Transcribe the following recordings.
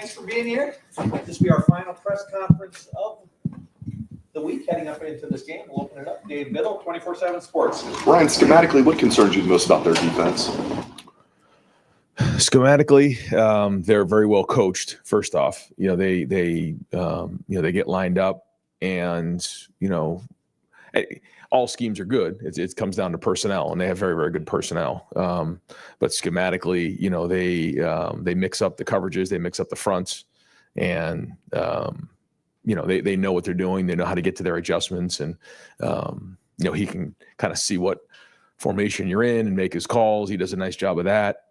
thanks for being here. This will be our final press conference of the week heading up into this game. We'll open it up. Dave Biddle, 24/7 Sports. Ryan, schematically, what concerns you the most about their defense? Schematically, they're very well coached. First off, they get lined up, and all schemes are good. It comes down to personnel, and they have very, very good personnel. But schematically, they mix up the coverages, they mix up the fronts, and they know what they're doing. They know how to get to their adjustments, and he can kind of see what formation you're in and make his calls. He does a nice job of that.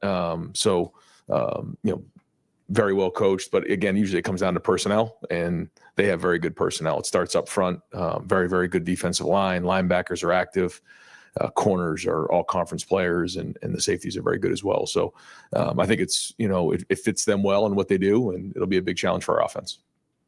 Very well coached, but again, usually it comes down to personnel, and they have very good personnel. It starts up front, very, very good defensive line. Linebackers are active. Corners are all conference players, and the safeties are very good as well. So I think it fits them well in what they do, and it'll be a big challenge for our offense.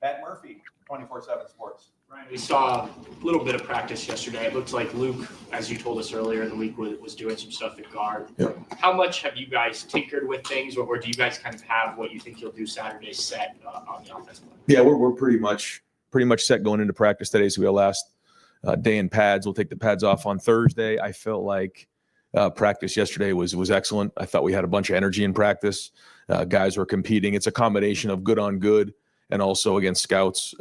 Pat Murphy, 24/7 Sports. Ryan, we saw a little bit of practice yesterday. It looked like Luke, as you told us earlier in the week, was doing some stuff at guard. Yep. How much have you guys tinkered with things, or do you guys kind of have what you think you'll do Saturday set on the offensive line? Yeah, we're pretty much set going into practice today. So we have last day in pads. We'll take the pads off on Thursday. I felt like practice yesterday was excellent. I thought we had a bunch of energy in practice. Guys were competing. It's a combination of good on good and also against scouts.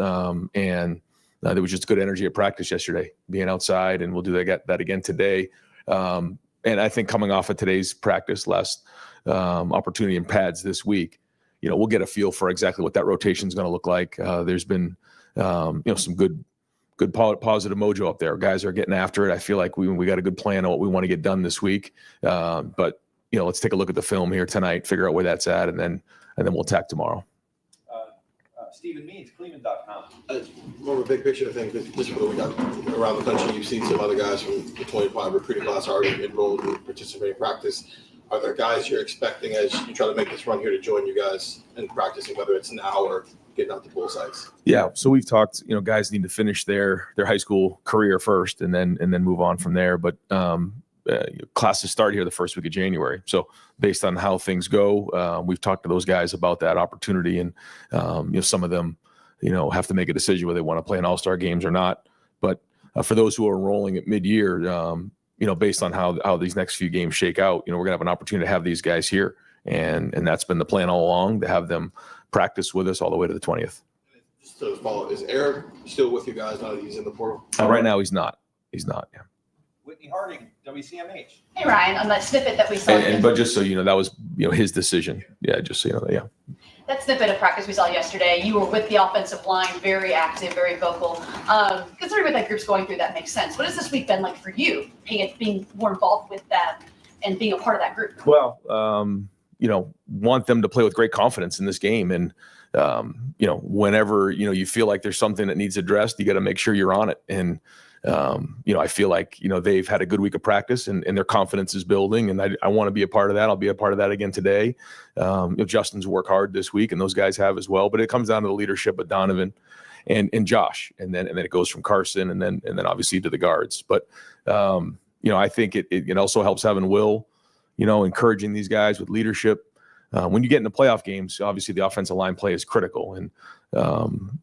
There was just good energy at practice yesterday, being outside, and we'll do that again today. And I think coming off of today's practice, last opportunity in pads this week, we'll get a feel for exactly what that rotation is going to look like. There's been, some good positive mojo up there. Guys are getting after it. I feel like we got a good plan on what we want to get done this week. But let's take a look at the film here tonight, figure out where that's at, and then we'll attack tomorrow. Stephen Means, Cleveland.com. More of a big picture thing, because this is what we got around the country. You've seen some other guys from the 25 recruiting class already enrolled and participating in practice. Are there guys you're expecting as you try to make this run here to join you guys in practicing, whether it's now or getting out to bowl sites? Yeah, so we've talked. Guys need to finish their high school career first, and then move on from there. But classes start here the first week of January. So based on how things go, we've talked to those guys about that opportunity, and some of them, have to make a decision whether they want to play in all-star games or not. But for those who are enrolling at mid-year, based on how these next few games shake out, we're gonna have an opportunity to have these guys here, and that's been the plan all along, to have them practice with us all the way to the 20th. Just to follow, is Eric still with you guys now that he's in the portal? Right now, he's not. Yeah. Whitney Harding, WCMH. Hey, Ryan, on that snippet that we saw. But just so you know, that was his decision. Yeah, just so you know that. Yeah. That snippet of practice we saw yesterday, you were with the offensive line, very active, very vocal. Considering what that group's going through, that makes sense. What has this week been like for you, being more involved with them and being a part of that group? Well, want them to play with great confidence in this game, and whenever you feel like there's something that needs addressed, you got to make sure you're on it. And I feel like, they've had a good week of practice, and their confidence is building, and I want to be a part of that. I'll be a part of that again today. Justin's worked hard this week, and those guys have as well, but it comes down to the leadership of Donovan and Josh. And then it goes from Carson and then obviously to the guards. But, I think it also helps having Will, encouraging these guys with leadership. When you get into playoff games, obviously the offensive line play is critical, and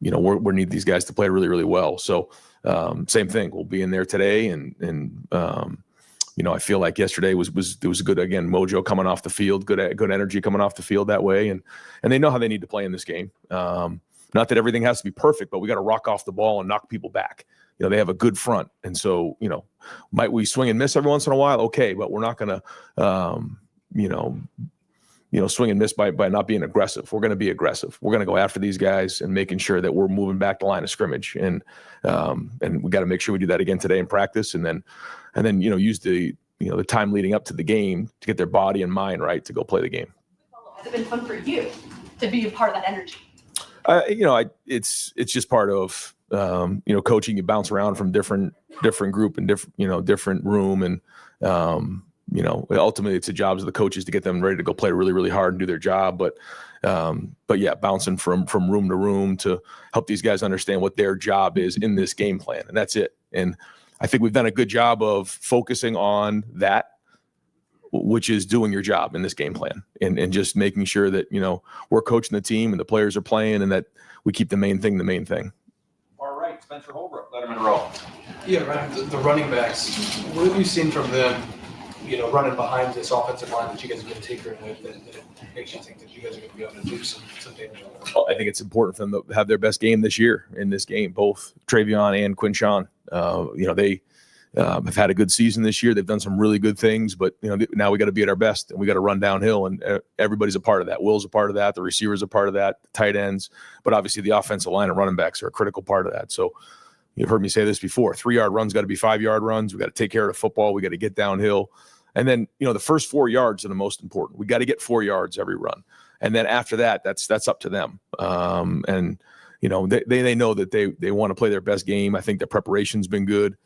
we need these guys to play really, really well. So same thing. We'll be in there today, and I feel like yesterday was a good, again, mojo coming off the field, good energy coming off the field that way, and they know how they need to play in this game. Not that everything has to be perfect, but we got to rock off the ball and knock people back. They have a good front, and so might we swing and miss every once in a while? Okay, but we're not going to swing and miss by not being aggressive. We're going to be aggressive. We're going to go after these guys and making sure that we're moving back the line of scrimmage. And we got to make sure we do that again today in practice, and then use the time leading up to the game to get their body and mind right to go play the game. Has it been fun for you to be a part of that energy? It's just part of coaching. You bounce around from different group and different room, and ultimately it's the jobs of the coaches to get them ready to go play really, really hard and do their job. But yeah, bouncing from room to room to help these guys understand what their job is in this game plan. And that's it. And I think we've done a good job of focusing on that which is doing your job in this game plan and just making sure that, we're coaching the team and the players are playing and that we keep the main thing. All right, Spencer Holbrook, Letterman Row. Yeah, right. The running backs, what have you seen from them, running behind this offensive line that you guys are going to take her with that makes you think that you guys are going to be able to do some damage on them? Well, I think it's important for them to have their best game this year in this game, both Travion and Quinshawn. They have had a good season this year. They've done some really good things, but now we got to be at our best and we got to run downhill, and everybody's a part of that. Will's a part of that. The receivers are part of that, the tight ends, but obviously the offensive line and running backs are a critical part of that. So you've heard me say this before, 3-yard runs got to be 5-yard runs. We got to take care of the football. We got to get downhill. And then, the first 4 yards are the most important. We got to get 4 yards every run. And then after that, that's up to them. They know that they want to play their best game. I think their preparation's been good.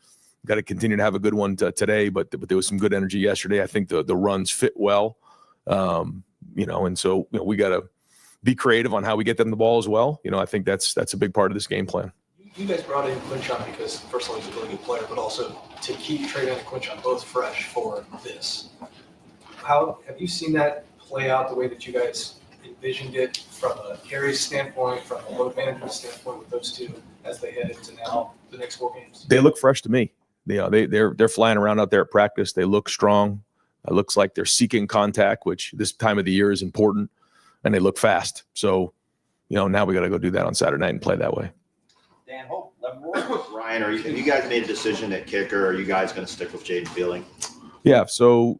Got to continue to have a good one today, but there was some good energy yesterday. I think the runs fit well. And so we got to be creative on how we get them the ball as well. I think that's a big part of this game plan. You guys brought in Quinshawn because, first of all, he's a really good player, but also to keep Travion and Quinshawn both fresh for this. How have you seen that play out the way that you guys envisioned it from a carry standpoint, from a load management standpoint with those two as they head into now the next 4 games? They look fresh to me. They're flying around out there at practice. They look strong. It looks like they're seeking contact, which this time of the year is important, and they look fast. So, now we got to go do that on Saturday night and play that way. Dan Hope, Letterman Row. Ryan, have you guys made a decision at kicker? Or are you guys going to stick with Jaden Feeling? Yeah. So,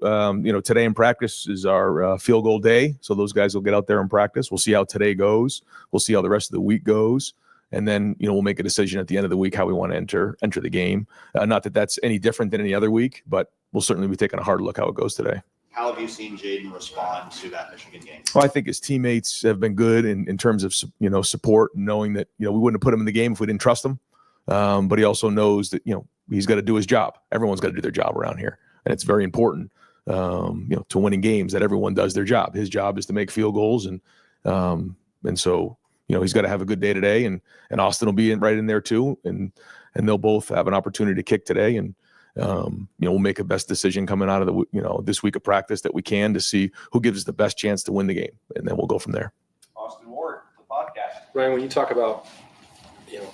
today in practice is our field goal day. So those guys will get out there and practice. We'll see how today goes. We'll see how the rest of the week goes. And then, we'll make a decision at the end of the week how we want to enter the game. Not that that's any different than any other week, but we'll certainly be taking a hard look how it goes today. How have you seen Jaden respond to that Michigan game? Well, I think his teammates have been good in terms of, support, knowing that, we wouldn't have put him in the game if we didn't trust him. But he also knows that, he's got to do his job. Everyone's got to do their job around here. And it's very important, to winning games that everyone does their job. His job is to make field goals. And so, he's got to have a good day today, and Austin will be right in there too. And they'll both have an opportunity to kick today. And, we'll make a best decision coming out of the, this week of practice that we can to see who gives us the best chance to win the game. And then we'll go from there. Austin Ward, the podcast. Ryan, when you talk about,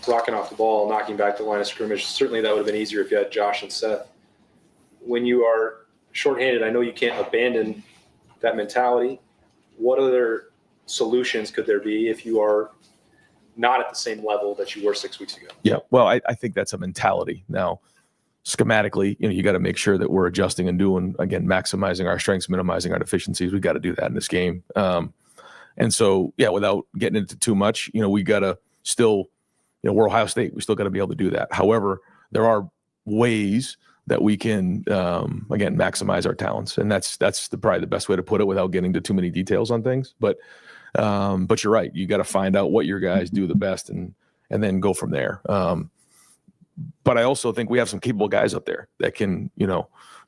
rocking off the ball, knocking back the line of scrimmage, certainly that would have been easier if you had Josh and Seth. When you are shorthanded, I know you can't abandon that mentality. What other solutions could there be if you are not at the same level that you were 6 weeks ago? Yeah. Well, I think that's a mentality. Now, schematically, you got to make sure that we're adjusting and doing, again, maximizing our strengths, minimizing our deficiencies. We got to do that in this game. And so, yeah, without getting into too much, we got to still, we're Ohio State. We still got to be able to do that. However, there are ways that we can, again, maximize our talents. And that's probably the best way to put it without getting to too many details on things. But you're right. You got to find out what your guys do the best and then go from there. But I also think we have some capable guys up there that can,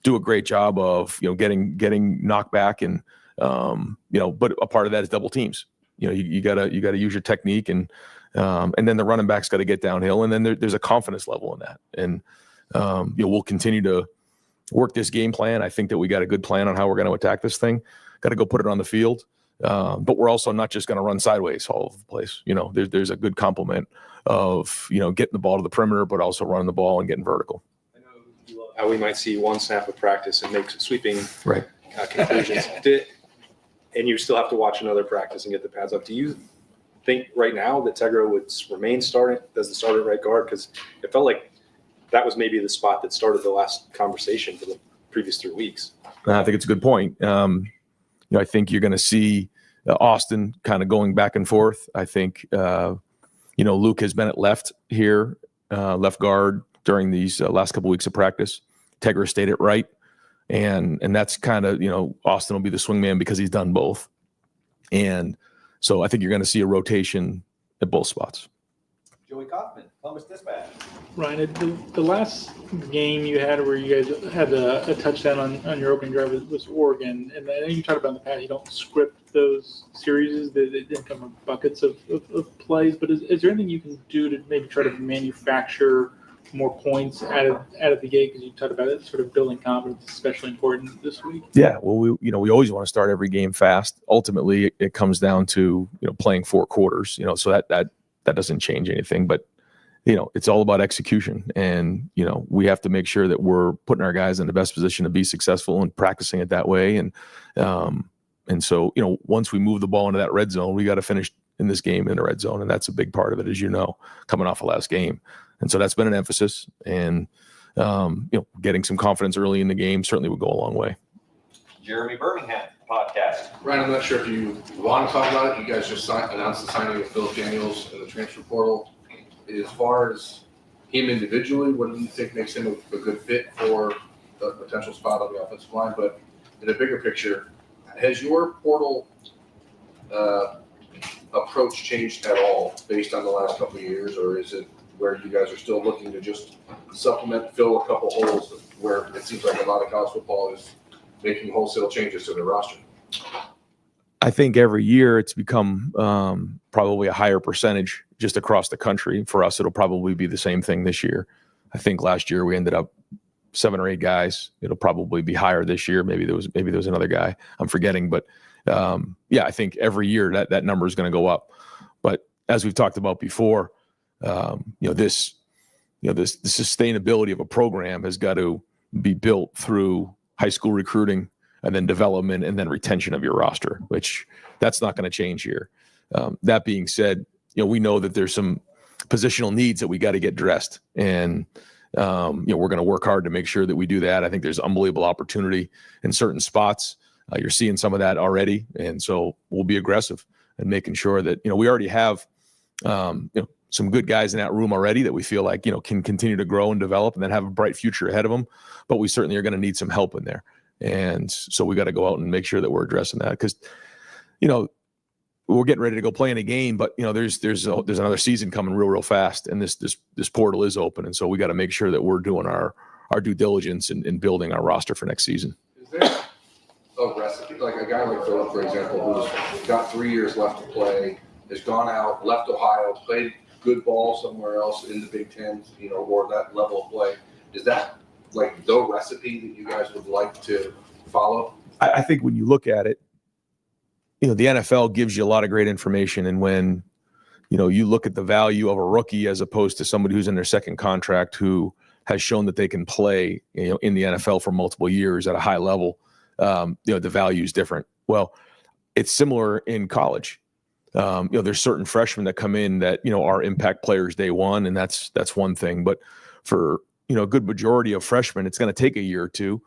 do a great job of, getting knocked back and, but a part of that is double teams. You gotta use your technique and then the running back's got to get downhill. And then there's a confidence level in that. And, we'll continue to work this game plan. I think that we got a good plan on how we're going to attack this thing. Got to go put it on the field. But we're also not just going to run sideways all over the place. There's a good complement of, getting the ball to the perimeter, but also running the ball and getting vertical. I know you love how we might see one snap of practice and make sweeping conclusions. And you still have to watch another practice and get the pads up. Do you think right now that Tegra would remain starting as the starter right guard? Because it felt like that was maybe the spot that started the last conversation for the previous 3 weeks. I think it's a good point. I think you're going to see Austin kind of going back and forth. I think, Luke has been at left here, left guard during these last couple weeks of practice. Tegra stayed at right. And that's kind of, Austin will be the swing man because he's done both. And so I think you're going to see a rotation at both spots. Joey Kaufman, Columbus Dispatch. Ryan, the last game you had where you guys had a touchdown on your opening drive was Oregon. And I know you talked about in the past, you don't script those series. They didn't come from buckets of plays. But is there anything you can do to maybe try to manufacture more points out of the gate? Because you talked about it, sort of building confidence, especially important this week. Yeah, well, we always want to start every game fast. Ultimately, it comes down to playing 4 quarters. So that doesn't change anything. But it's all about execution, and we have to make sure that we're putting our guys in the best position to be successful and practicing it that way. And so once we move the ball into that red zone, we got to finish in this game in the red zone, and that's a big part of it, as coming off the last game. And so that's been an emphasis, and getting some confidence early in the game certainly would go a long way. Jeremy Birmingham podcast. Ryan, I'm not sure if you want to talk about it. You guys just announced the signing of Philip Daniels in the transfer portal. As far as him individually, what do you think makes him a good fit for the potential spot on the offensive line? But in a bigger picture, has your portal approach changed at all based on the last couple of years, or is it where you guys are still looking to just supplement, fill a couple holes where it seems like a lot of college football is making wholesale changes to their roster? I think every year it's become probably a higher percentage just across the country. For us, it'll probably be the same thing this year. I think last year we ended up 7 or 8 guys. It'll probably be higher this year. Maybe there was another guy I'm forgetting, but I think every year that number is going to go up. But as we've talked about before, this the sustainability of a program has got to be built through high school recruiting and then development and then retention of your roster, which that's not going to change here. That being said, we know that there's some positional needs that we got to get dressed, and we're going to work hard to make sure that we do that. I think there's unbelievable opportunity in certain spots. You're seeing some of that already, and so we'll be aggressive in making sure that we already have some good guys in that room already that we feel like can continue to grow and develop and then have a bright future ahead of them. But we certainly are going to need some help in there, and so we got to go out and make sure that we're addressing that, because we're getting ready to go play in a game, but there's another season coming real fast, and this portal is open, and so we got to make sure that we're doing our due diligence in building our roster for next season. Is there a recipe, like a guy like Philip, for example, who's got 3 years left to play, has gone out, left Ohio, played good ball somewhere else in the Big Ten, or that level of play? Is that like the recipe that you guys would like to follow? I think when you look at it, the NFL gives you a lot of great information, and when you look at the value of a rookie as opposed to somebody who's in their second contract who has shown that they can play in the NFL for multiple years at a high level, the value is different. Well, it's similar in college. There's certain freshmen that come in that are impact players day one, and that's one thing. But for a good majority of freshmen, it's going to take a year or two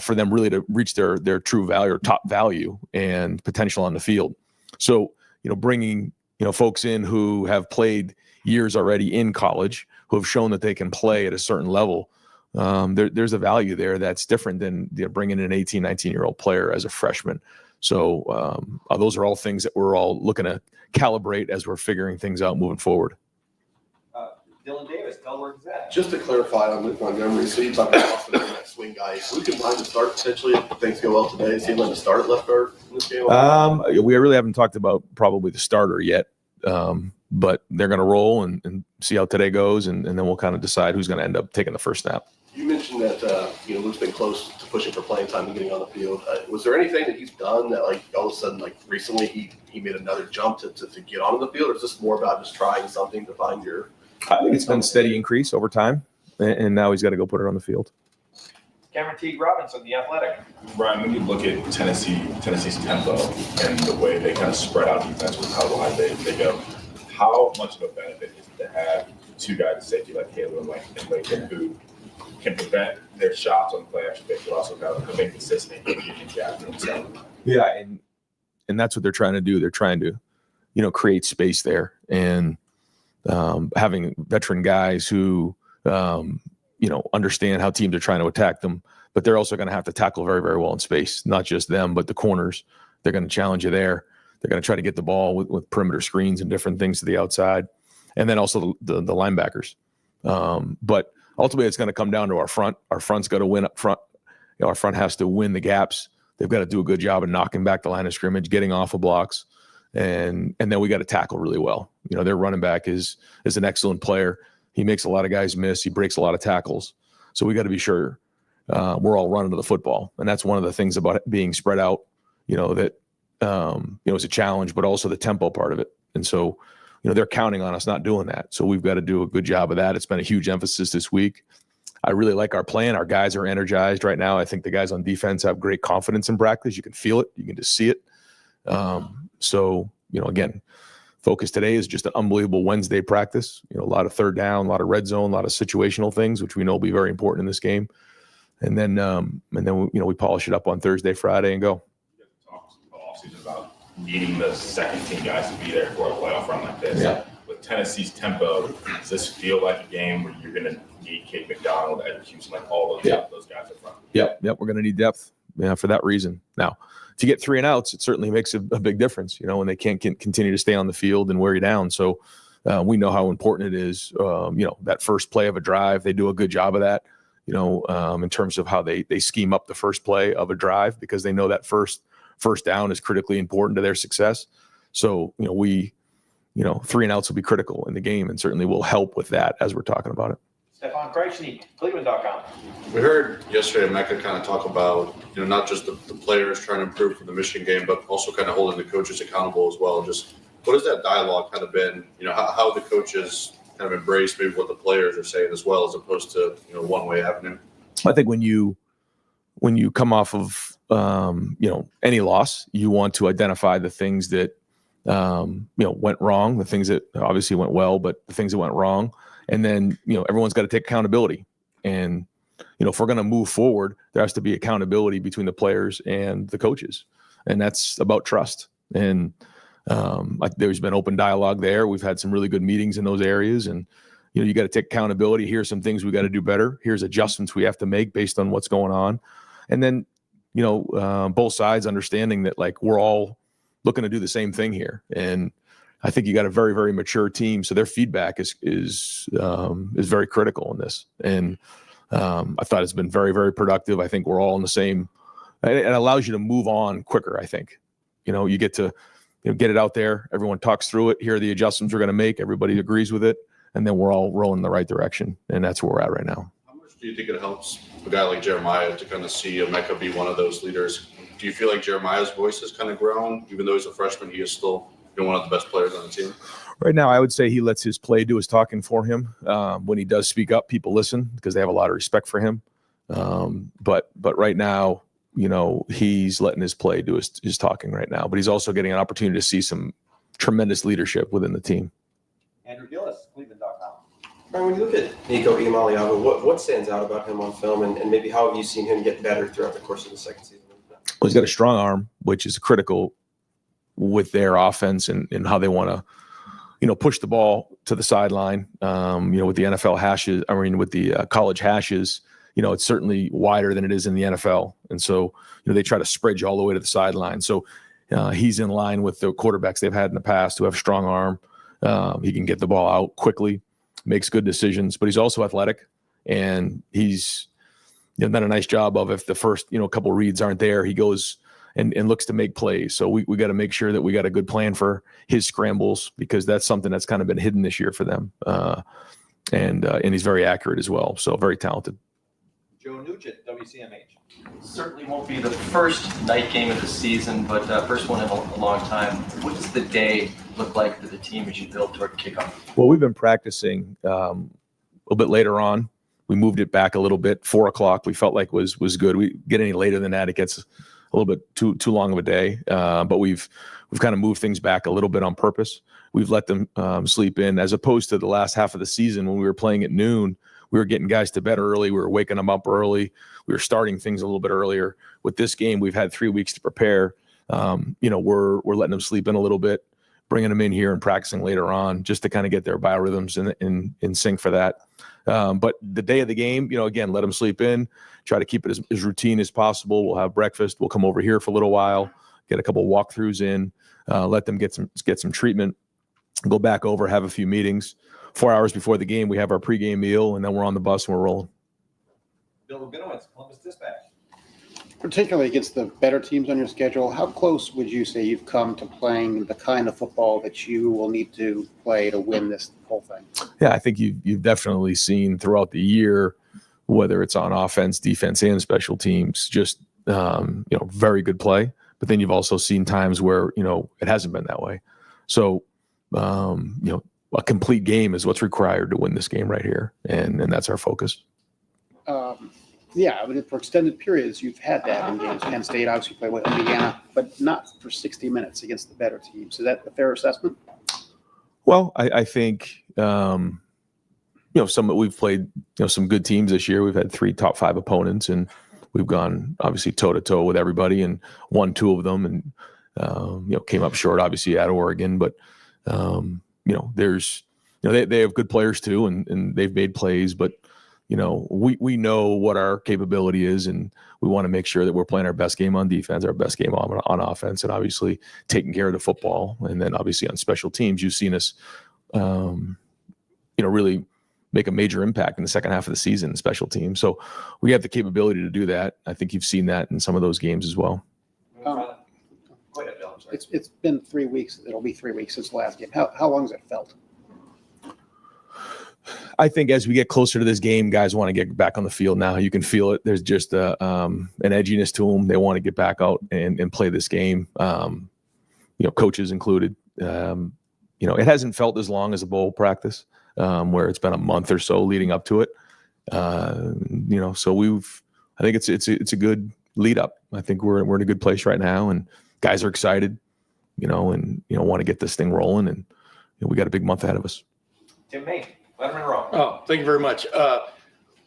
for them really to reach their true value or top value and potential on the field. So bringing folks in who have played years already in college, who have shown that they can play at a certain level, there's a value there that's different than bringing in an 18, 19-year-old player as a freshman. So those are all things that we're all looking to calibrate as we're figuring things out moving forward. Dylan Davis, tell where he's at. Just to clarify on Luke Montgomery, so you talked about Austin being that swing guy. We can line to start potentially if things go well today. See him to start at left guard in this game? We really haven't talked about probably the starter yet, but they're going to roll and see how today goes, and then we'll kind of decide who's going to end up taking the first snap. You mentioned that Luke's been close to pushing for playing time and getting on the field. Was there anything that he's done that all of a sudden recently he made another jump to get onto the field, or is this more about just trying something to find your? I think it's been a steady increase over time, and now he's got to go put it on the field. Cameron T. Robinson, The Athletic. Brian, when you look at Tennessee's tempo and the way they kind of spread out defense with how wide they go, how much of a benefit is it to have 2 guys at safety like Caleb and Layton who can prevent their shots on the play action base, but also kind of remain consistent in getting gaps in themselves? Yeah, and that's what they're trying to do. They're trying to, create space there, and having veteran guys who, understand how teams are trying to attack them, but they're also going to have to tackle very, very well in space. Not just them, but the corners. They're going to challenge you there. They're going to try to get the ball with perimeter screens and different things to the outside, and then also the linebackers. But ultimately, it's going to come down to our front. Our front's got to win up front. Our front has to win the gaps. They've got to do a good job of knocking back the line of scrimmage, getting off of blocks, and then we got to tackle really well. Their running back is an excellent player. He makes a lot of guys miss. He breaks a lot of tackles. So we got to be sure we're all running to the football. And that's one of the things about it being spread out, that, it's a challenge, but also the tempo part of it. And so, they're counting on us not doing that. So we've got to do a good job of that. It's been a huge emphasis this week. I really like our plan. Our guys are energized right now. I think the guys on defense have great confidence in practice. You can feel it. You can just see it. So, again, focus today is just an unbelievable Wednesday practice. A lot of third down, a lot of red zone, a lot of situational things, which we know will be very important in this game. And then we polish it up on Thursday, Friday, and go. You guys talked all offseason about needing the second team guys to be there for a playoff run like this. Yeah. With Tennessee's tempo, does this feel like a game where you're going to need Kate McDonald, Ed Houston, like all those guys up front? Yep. We're going to need depth for that reason. Now, if you get 3 and outs, it certainly makes a big difference, when they can't continue to stay on the field and wear you down. So we know how important it is. That first play of a drive, they do a good job of that, in terms of how they scheme up the first play of a drive, because they know that first down is critically important to their success. So, 3 and outs will be critical in the game and certainly will help with that as we're talking about it. Stefan Kreisny, Cleveland.com. We heard yesterday Mecca kind of talk about, not just the players trying to improve for the Michigan game, but also kind of holding the coaches accountable as well. Just what has that dialogue kind of been? How the coaches kind of embrace maybe what the players are saying as well, as opposed to, one-way avenue? I think when you come off of, any loss, you want to identify the things that, went wrong, the things that obviously went well, but the things that went wrong. And then, everyone's got to take accountability. And, if we're going to move forward, there has to be accountability between the players and the coaches. And that's about trust. And there's been open dialogue there. We've had some really good meetings in those areas. And, you got to take accountability. Here's some things we got to do better. Here's adjustments we have to make based on what's going on. And then, both sides understanding that, like, we're all looking to do the same thing here. And I think you got a very, very mature team. So their feedback is very critical in this. And I thought it's been very, very productive. I think we're all in the same, it allows you to move on quicker. I think, you get to, get it out there. Everyone talks through it. Here are the adjustments we're going to make. Everybody agrees with it. And then we're all rolling in the right direction. And that's where we're at right now. How much do you think it helps a guy like Jeremiah to kind of see Mecca be one of those leaders? Do you feel like Jeremiah's voice has kind of grown? Even though he's a freshman, he is still one of the best players on the team. Right now, I would say he lets his play do his talking for him. When he does speak up, people listen because they have a lot of respect for him. But right now, he's letting his play do his talking right now. But he's also getting an opportunity to see some tremendous leadership within the team. Andrew Gillis, Cleveland.com. Brian, when you look at Nico Iamaleava, what stands out about him on film, and maybe how have you seen him get better throughout the course of the second season? Well, he's got a strong arm, which is critical with their offense and how they want to, push the ball to the sideline. With the NFL hashes, with the college hashes, it's certainly wider than it is in the NFL. And so, they try to spread you all the way to the sideline. So he's in line with the quarterbacks they've had in the past who have a strong arm. He can get the ball out quickly, makes good decisions, but he's also athletic, and he's done a nice job of, if the first, couple reads aren't there, he goes and looks to make plays. So we got to make sure that we got a good plan for his scrambles, because that's something that's kind of been hidden this year for them. And he's very accurate as well. So very talented. Joe Nugent, WCMH. Certainly won't be the first night game of the season, but first one in a long time. What does the day look like for the team as you build toward kickoff? Well, we've been practicing a little bit later on. We moved it back a little bit. 4:00 we felt like was good. We get any later than that, it gets a little bit too long of a day. But we've kind of moved things back a little bit on purpose. We've let them sleep in, as opposed to the last half of the season when we were playing at noon. We were getting guys to bed early. We were waking them up early. We were starting things a little bit earlier. With this game, we've had 3 weeks to prepare. We're letting them sleep in a little bit, bringing them in here and practicing later on, just to kind of get their biorhythms in sync for that. But the day of the game, again, let them sleep in, try to keep it as routine as possible. We'll have breakfast. We'll come over here for a little while, get a couple of walkthroughs in, let them get some treatment, go back over, have a few meetings. 4 hours before the game, we have our pregame meal, and then we're on the bus and we're rolling. Bill Rabinowitz, Columbus Dispatch. particularly against the better teams on your schedule, how close would you say you've come to playing the kind of football that you will need to play to win this whole thing? Yeah, I think you've definitely seen throughout the year, whether it's on offense, defense, and special teams, just very good play. But then you've also seen times where it hasn't been that way. So a complete game is what's required to win this game right here, and that's our focus. Yeah, I mean, for extended periods, you've had that in games. Penn State obviously played with Indiana, but not for 60 minutes against the better teams. Is that a fair assessment? Well, I think we've played some good teams this year. We've had 3 top 5 opponents, and we've gone obviously toe to toe with everybody and won 2 of them, and came up short obviously at Oregon. But there's they have good players too, and they've made plays, but we know what our capability is, and we want to make sure that we're playing our best game on defense, our best game on offense, and obviously taking care of the football. And then obviously on special teams, you've seen us, really make a major impact in the second half of the season in special teams. So we have the capability to do that. I think you've seen that in some of those games as well. Go ahead, Bill. I'm sorry. It's been 3 weeks. It'll be 3 weeks since the last game. How long has it felt? I think as we get closer to this game, guys want to get back on the field now. You can feel it. There's just an edginess to them. They want to get back out and play this game, coaches included. It hasn't felt as long as a bowl practice, where it's been a month or so leading up to it. So I think it's a good lead up. I think we're in a good place right now, and guys are excited, and want to get this thing rolling, and we got a big month ahead of us. Tim May, Letterman Row. Oh, thank you very much.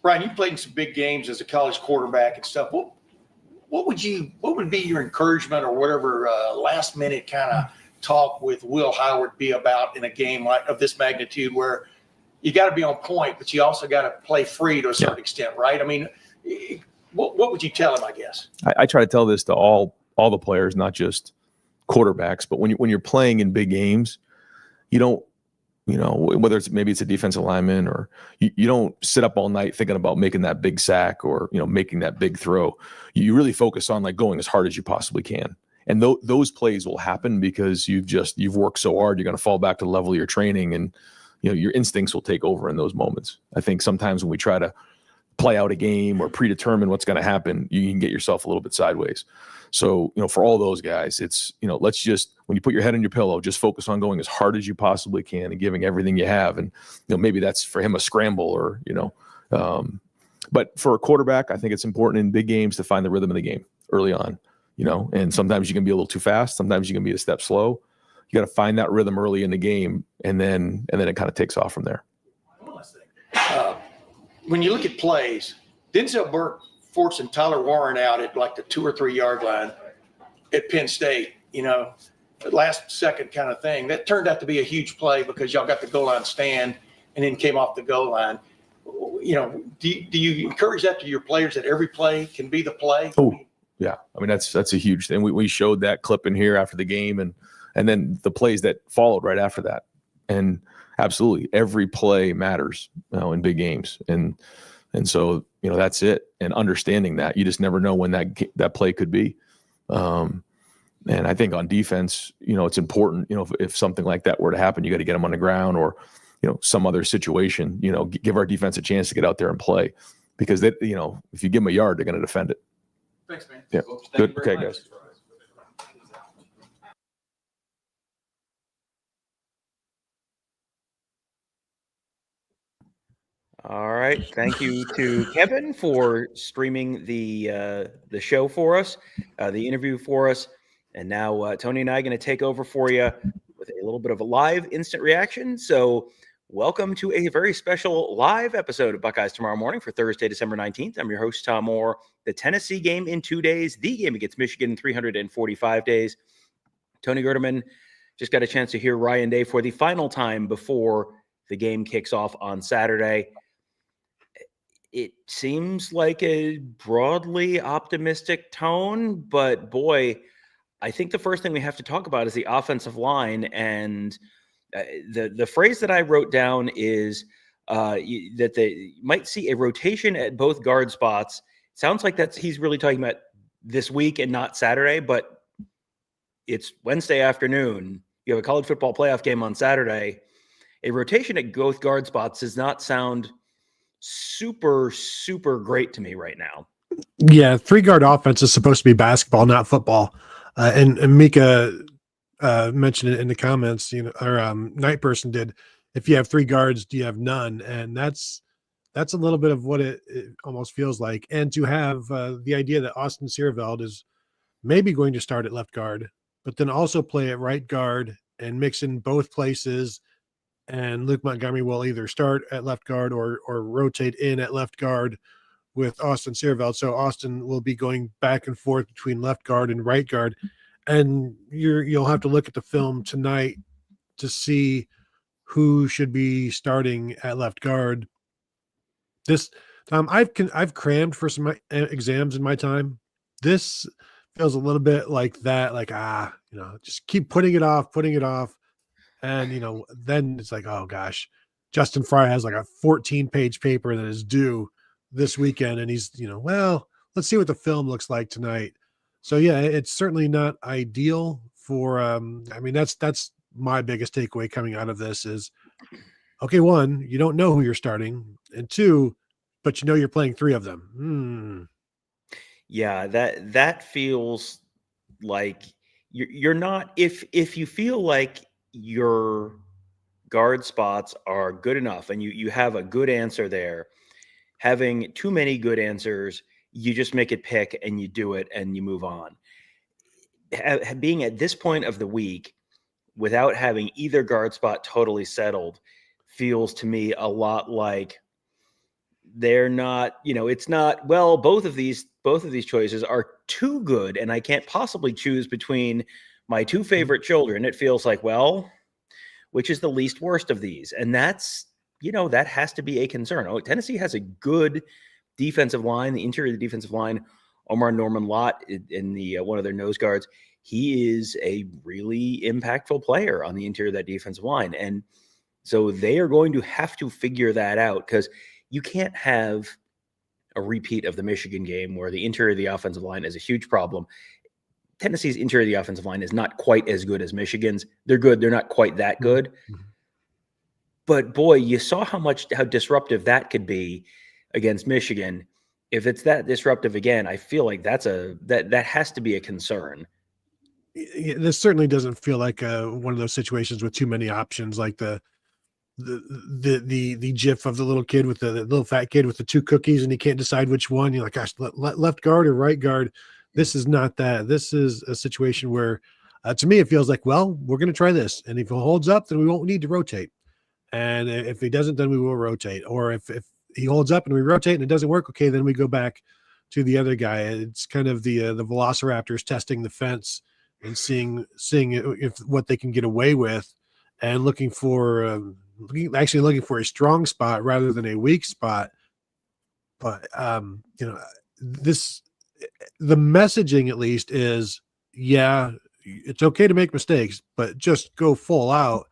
Brian, you played in some big games as a college quarterback and stuff. What would be your encouragement or whatever last minute kind of talk with Will Howard be about in a game of this magnitude, where you got to be on point, but you also got to play free to a certain extent, right? I mean, what would you tell him, I guess? I try to tell this to all the players, not just quarterbacks, but when you're playing in big games, you don't, whether maybe it's a defensive lineman, or you don't sit up all night thinking about making that big sack or, making that big throw. You really focus on going as hard as you possibly can. And those plays will happen because you've worked so hard. You're going to fall back to the level of your training, and, your instincts will take over in those moments. I think sometimes when we try to play out a game or predetermine what's going to happen, you can get yourself a little bit sideways. So, for all those guys, it's, let's just, when you put your head on your pillow, just focus on going as hard as you possibly can and giving everything you have. And, maybe that's for him a scramble, or, but for a quarterback, I think it's important in big games to find the rhythm of the game early on, and sometimes you can be a little too fast. Sometimes you can be a step slow. You got to find that rhythm early in the game, and then it kind of takes off from there. One last thing. When you look at plays, Denzel Burke forcing Tyler Warren out at like the 2 or 3 yard line at Penn State, last second kind of thing. That turned out to be a huge play because y'all got the goal line stand and then came off the goal line. Do you encourage that to your players, that every play can be the play? Oh, yeah. I mean, that's a huge thing. We showed that clip in here after the game, and then the plays that followed right after that. And absolutely, every play matters in big games. And so, that's it. And understanding that, you just never know when that play could be. And I think on defense, it's important, if something like that were to happen, you got to get them on the ground, or, some other situation, give our defense a chance to get out there and play, because if you give them a yard, they're going to defend it. Thanks, man. Yeah. Good. Okay, guys. All right. Thank you to Kevin for streaming the show for us, the interview for us. And now Tony and I are going to take over for you with a little bit of a live instant reaction. So welcome to a very special live episode of Buckeyes Tomorrow Morning for Thursday, December 19th. I'm your host, Tom Orr. The Tennessee game in 2 days, the game against Michigan in 345 days. Tony Gerdeman just got a chance to hear Ryan Day for the final time before the game kicks off on Saturday. It seems like a broadly optimistic tone, but boy, I think the first thing we have to talk about is the offensive line. And the phrase that I wrote down is that they might see a rotation at both guard spots. Sounds like he's really talking about this week and not Saturday, but it's Wednesday afternoon. You have a college football playoff game on Saturday. A rotation at both guard spots does not sound super, super great to me right now. Yeah, 3-guard offense is supposed to be basketball, not football. And Mika mentioned it in the comments, or Night Person did. If you have 3 guards, do you have none? And that's a little bit of what it almost feels like. And to have the idea that Austin Seerveld is maybe going to start at left guard, but then also play at right guard and mix in both places. And Luke Montgomery will either start at left guard or rotate in at left guard with Austin Seerveld. So Austin will be going back and forth between left guard and right guard. And you'll have to look at the film tonight to see who should be starting at left guard. This I've crammed for some exams in my time. This feels a little bit like that, like just keep putting it off. And then it's like, oh gosh, Justin Fry has like a 14-page paper that is due this weekend, and he's well, let's see what the film looks like tonight. So yeah, it's certainly not ideal for that's my biggest takeaway coming out of this is, okay, 1, you don't know who you're starting, and 2, but you're playing 3 of them. Yeah, that feels like you're not, if you feel like your guard spots are good enough and you have a good answer there, having too many good answers, you just make it pick and you do it and you move on. Being at this point of the week without having either guard spot totally settled feels to me a lot like they're not, it's not, well, both of these choices are too good and I can't possibly choose between my 2 favorite children. It feels like, well, which is the least worst of these? And that's, that has to be a concern. Oh, Tennessee has a good defensive line, the interior of the defensive line. Omar Norman Lott in the one of their nose guards, he is a really impactful player on the interior of that defensive line. And so they are going to have to figure that out, because you can't have a repeat of the Michigan game where the interior of the offensive line is a huge problem. Tennessee's interior of the offensive line is not quite as good as Michigan's. They're good. They're not quite that good. But boy, you saw how disruptive that could be against Michigan. If it's that disruptive again, I feel like that has to be a concern. This certainly doesn't feel like one of those situations with too many options, like the gif of the little kid with the little fat kid with the 2 cookies and he can't decide which one. You're like, gosh, left guard or right guard. This is not that. This is a situation where, to me, it feels like, well, we're going to try this. And if it holds up, then we won't need to rotate. And if he doesn't, then we will rotate. Or if he holds up and we rotate and it doesn't work, okay, then we go back to the other guy. It's kind of the Velociraptors testing the fence and seeing if what they can get away with, and looking for a strong spot rather than a weak spot. But the messaging at least is, yeah, it's okay to make mistakes, but just go full out.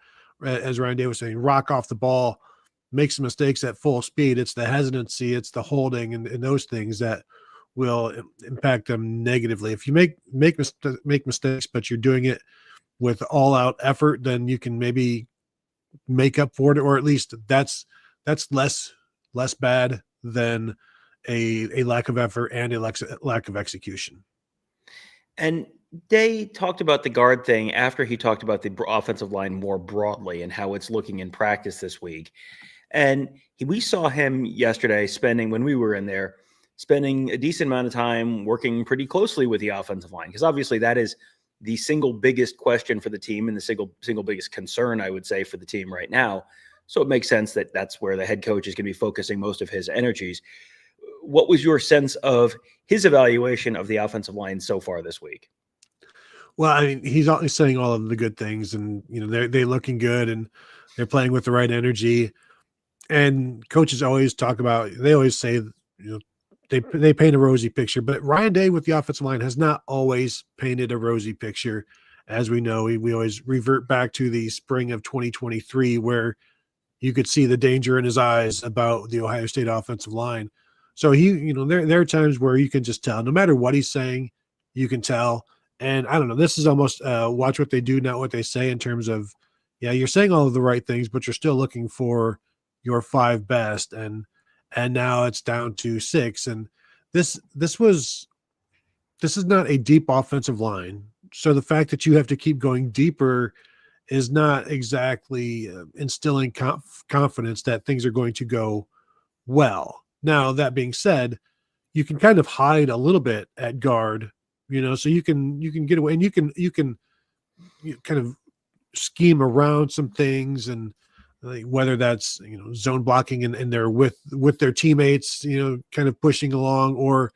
As Ryan Day was saying, rock off the ball, make some mistakes at full speed. It's the hesitancy, it's the holding, and those things that will impact them negatively. If you make mistakes, but you're doing it with all out effort, then you can maybe make up for it, or at least that's less bad than a lack of effort and a lack of execution. And Day talked about the guard thing after he talked about the offensive line more broadly and how it's looking in practice this week. And we saw him yesterday when we were in there, spending a decent amount of time working pretty closely with the offensive line, because obviously that is the single biggest question for the team and the single biggest concern, I would say, for the team right now. So it makes sense that that's where the head coach is going to be focusing most of his energies. What was your sense of his evaluation of the offensive line so far this week? Well, I mean, he's always saying all of the good things, and they're looking good and they're playing with the right energy. And coaches always say, they paint a rosy picture, but Ryan Day with the offensive line has not always painted a rosy picture. As we know, we always revert back to the spring of 2023, where you could see the danger in his eyes about the Ohio State offensive line. So there are times where you can just tell, no matter what he's saying, you can tell. And I don't know, this is almost watch what they do, not what they say, in terms of, yeah, you're saying all of the right things, but you're still looking for your 5 best. And now it's down to 6. And this is not a deep offensive line. So the fact that you have to keep going deeper is not exactly instilling confidence that things are going to go well. Now, that being said, you can kind of hide a little bit at guard, so you can get away, and you can kind of scheme around some things, and whether that's zone blocking and they're with their teammates, kind of pushing along, or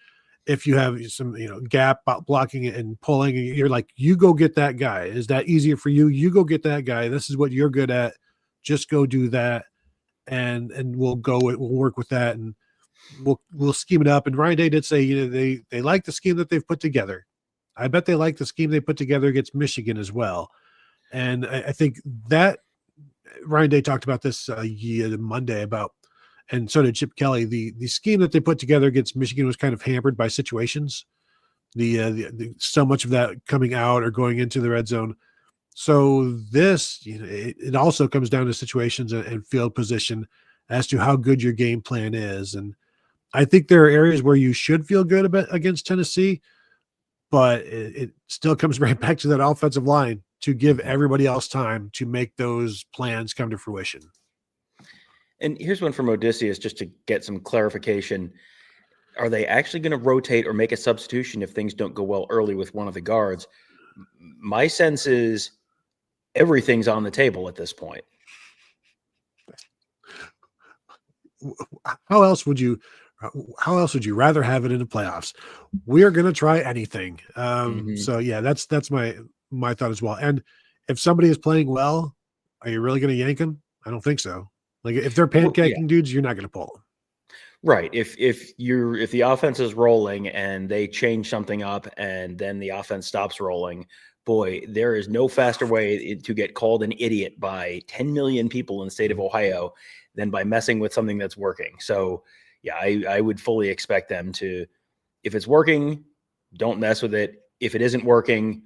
if you have some gap blocking and pulling, and you're like, you go get that guy. Is that easier for you? You go get that guy. This is what you're good at. Just go do that, and we'll work with that, and we'll scheme it up. And Ryan Day did say they like the scheme that they've put together. I bet they like the scheme they put together against Michigan as well. And I think that Ryan Day talked about this Monday about, and so did Chip Kelly. The scheme that they put together against Michigan was kind of hampered by situations. The so much of that coming out or going into the red zone. So this, it also comes down to situations and field position as to how good your game plan is. And I think there are areas where you should feel good about against Tennessee, but it still comes right back to that offensive line to give everybody else time to make those plans come to fruition. And here's one from Odysseus, just to get some clarification. Are they actually going to rotate or make a substitution if things don't go well early with one of the guards? My sense is everything's on the table at this point. How else would you rather have it in the playoffs? We are going to try anything. So yeah, that's my thought as well. And if somebody is playing well, are you really going to yank them? I don't think so. Like if they're pancaking dudes, you're not going to pull them. Right. If the offense is rolling and they change something up and then the offense stops rolling, boy, there is no faster way to get called an idiot by 10 million people in the state of Ohio than by messing with something that's working. So yeah, I would fully expect them to, if it's working, don't mess with it. If it isn't working,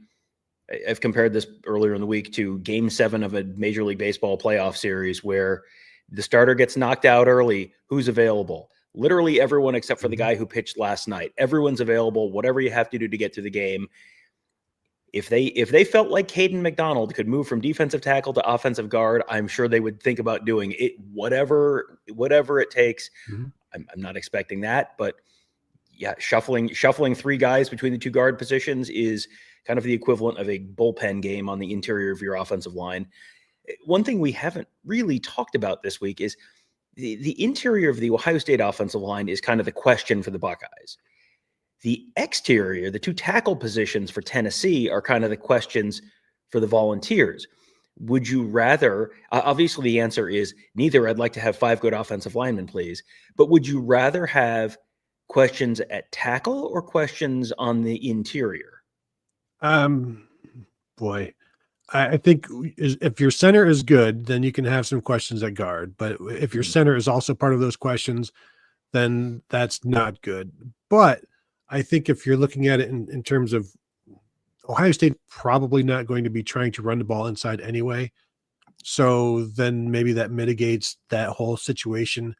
I've compared this earlier in the week to Game 7 of a Major League Baseball playoff series where the starter gets knocked out early. Who's available? Literally everyone except for the guy who pitched last night. Everyone's available, whatever you have to do to get through the game. If they felt like Caden McDonald could move from defensive tackle to offensive guard, I'm sure they would think about doing it, whatever it takes. I'm not expecting that, but yeah, shuffling 3 guys between the 2 guard positions is kind of the equivalent of a bullpen game on the interior of your offensive line. One thing we haven't really talked about this week is the interior of the Ohio State offensive line is kind of the question for the Buckeyes. The exterior, the 2 tackle positions for Tennessee, are kind of the questions for the Volunteers. Would you rather, obviously the answer is neither. I'd like to have 5 good offensive linemen, please. But would you rather have questions at tackle or questions on the interior? Boy, I think if your center is good, then you can have some questions at guard. But if your center is also part of those questions, then that's not good. But I think if you're looking at it in terms of Ohio State, probably not going to be trying to run the ball inside anyway. So then maybe that mitigates that whole situation.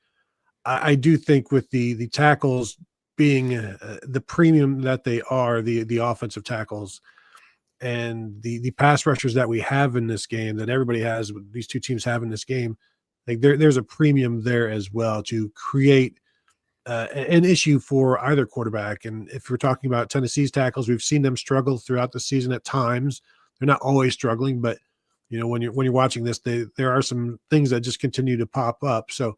I do think with the tackles being the premium that they are, the offensive tackles, and the pass rushers that we have in this game, that everybody has, these 2 teams have in this game, like there's a premium there as well to create an issue for either quarterback. And if we're talking about Tennessee's tackles, we've seen them struggle throughout the season at times. They're not always struggling, but when you're watching this, there are some things that just continue to pop up. So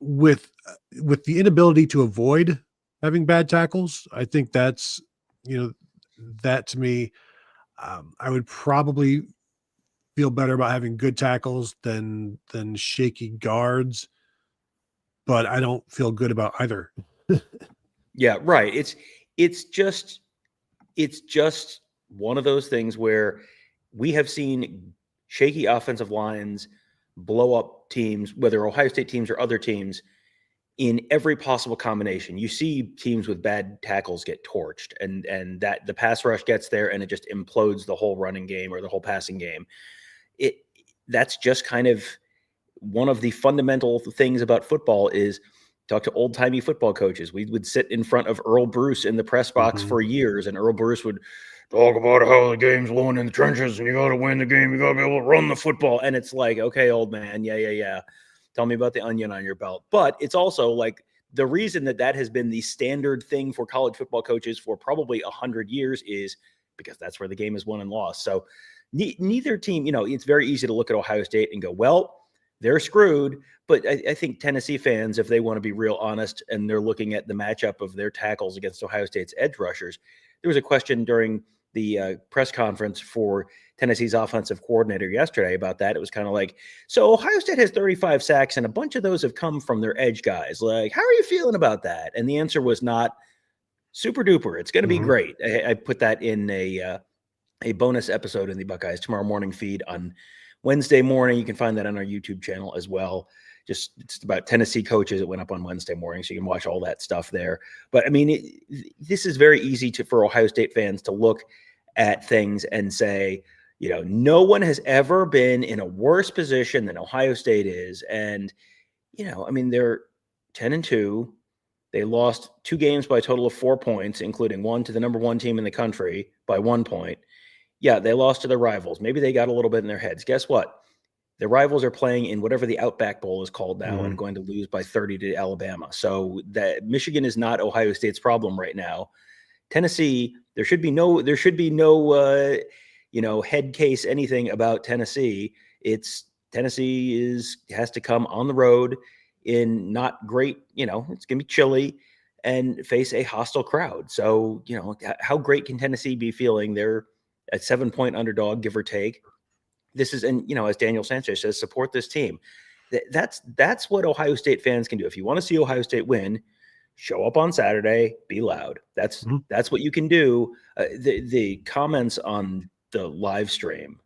with the inability to avoid having bad tackles, I think that's that to me, I would probably feel better about having good tackles than shaky guards, but I don't feel good about either. Yeah, right. It's just one of those things where we have seen shaky offensive lines blow up teams, whether Ohio State teams or other teams, in every possible combination. You see teams with bad tackles get torched, and that the pass rush gets there and it just implodes the whole running game or the whole passing game. That's just kind of one of the fundamental things about football is talk to old timey football coaches. We would sit in front of Earl Bruce in the press box for years, and Earl Bruce would talk about how the game's won in the trenches and you got to win the game. You got to be able to run the football. And it's like, okay, old man. Yeah. Tell me about the onion on your belt. But it's also like the reason that has been the standard thing for college football coaches for probably 100 years is because that's where the game is won and lost. So neither team, it's very easy to look at Ohio State and go, well, they're screwed. But I think Tennessee fans, if they want to be real honest and they're looking at the matchup of their tackles against Ohio State's edge rushers, there was a question during the press conference for Tennessee's offensive coordinator yesterday about that. It was kind of like, so Ohio State has 35 sacks and a bunch of those have come from their edge guys. Like, how are you feeling about that? And the answer was not super duper. It's going to be great. I put that in a bonus episode in the Buckeyes Tomorrow Morning feed on Wednesday morning. You can find that on our YouTube channel as well. It's about Tennessee coaches. It went up on Wednesday morning, so you can watch all that stuff there. But I mean, this is very easy for Ohio State fans to look at things and say, no one has ever been in a worse position than Ohio State is. And, I mean, they're 10-2. They lost 2 games by a total of 4 points, including one to the number 1 team in the country by 1 point. Yeah, they lost to their rivals. Maybe they got a little bit in their heads. Guess what? The rivals are playing in whatever the Outback Bowl is called now and going to lose by 30 to Alabama. So that Michigan is not Ohio State's problem right now. Tennessee, there should be no head case anything about Tennessee. Tennessee has to come on the road in not great, it's going to be chilly and face a hostile crowd. So, how great can Tennessee be feeling? They're a 7-point underdog, give or take. This is, and as Daniel Sanchez says, support this team. That's what Ohio State fans can do. If you want to see Ohio State win, show up on Saturday, be loud. That's what you can do. The comments on the live stream,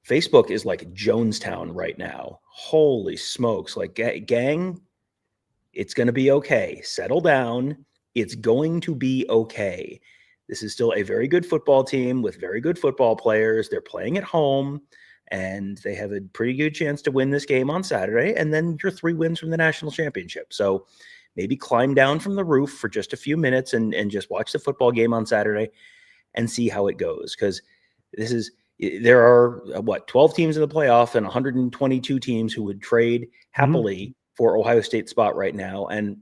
Facebook is like Jonestown right now. Holy smokes. Like, gang, it's going to be okay. Settle down. It's going to be okay. This is still a very good football team with very good football players. They're playing at home, and they have a pretty good chance to win this game on Saturday. And then you're 3 wins from the national championship. So maybe climb down from the roof for just a few minutes and just watch the football game on Saturday and see how it goes. Because there are 12 teams in the playoff and 122 teams who would trade happily for Ohio State's spot right now. And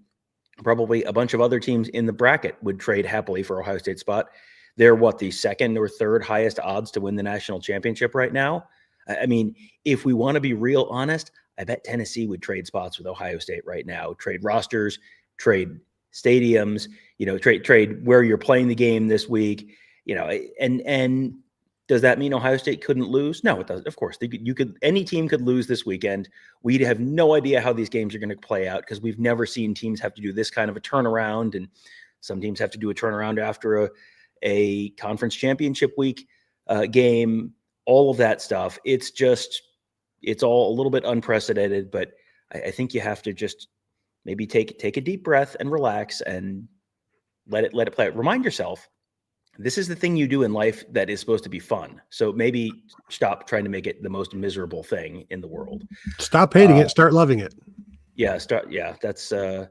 probably a bunch of other teams in the bracket would trade happily for Ohio State's spot. They're the second or third highest odds to win the national championship right now. I mean, if we want to be real honest, I bet Tennessee would trade spots with Ohio State right now, trade rosters, trade stadiums, trade where you're playing the game this week, and does that mean Ohio State couldn't lose? No, it doesn't. Of course, any team could lose this weekend. We'd have no idea how these games are going to play out because we've never seen teams have to do this kind of a turnaround, and some teams have to do a turnaround after a conference championship week game. All of that stuff. It's all a little bit unprecedented, but I think you have to just maybe take a deep breath and relax and let it play. Remind yourself, this is the thing you do in life that is supposed to be fun. So maybe stop trying to make it the most miserable thing in the world. Stop hating it. Start loving it. Yeah. That's, oh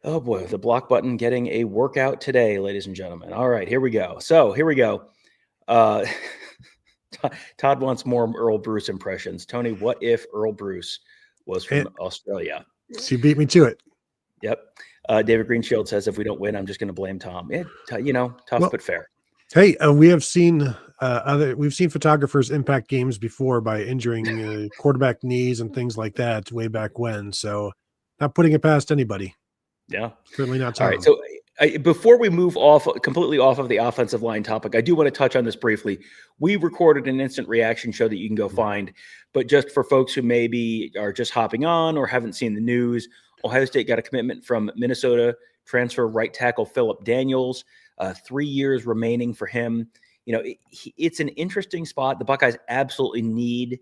boy, the block button getting a workout today, ladies and gentlemen. All right, here we go. So here we go. Todd wants more Earl Bruce impressions. Tony, what if Earl Bruce was from Australia? So you beat me to it. Yep. David Greenshield says, if we don't win, I'm just going to blame Tom. Tough but fair. Hey, we have seen we've seen photographers impact games before by injuring quarterback knees and things like that way back when. So not putting it past anybody. Yeah. Certainly not Tom. All right. So before we move completely off of the offensive line topic, I do want to touch on this briefly. We recorded an instant reaction show that you can go find, but just for folks who maybe are just hopping on or haven't seen the news, Ohio State got a commitment from Minnesota transfer right tackle Phillip Daniels, 3 years remaining for him. It's an interesting spot. The Buckeyes absolutely need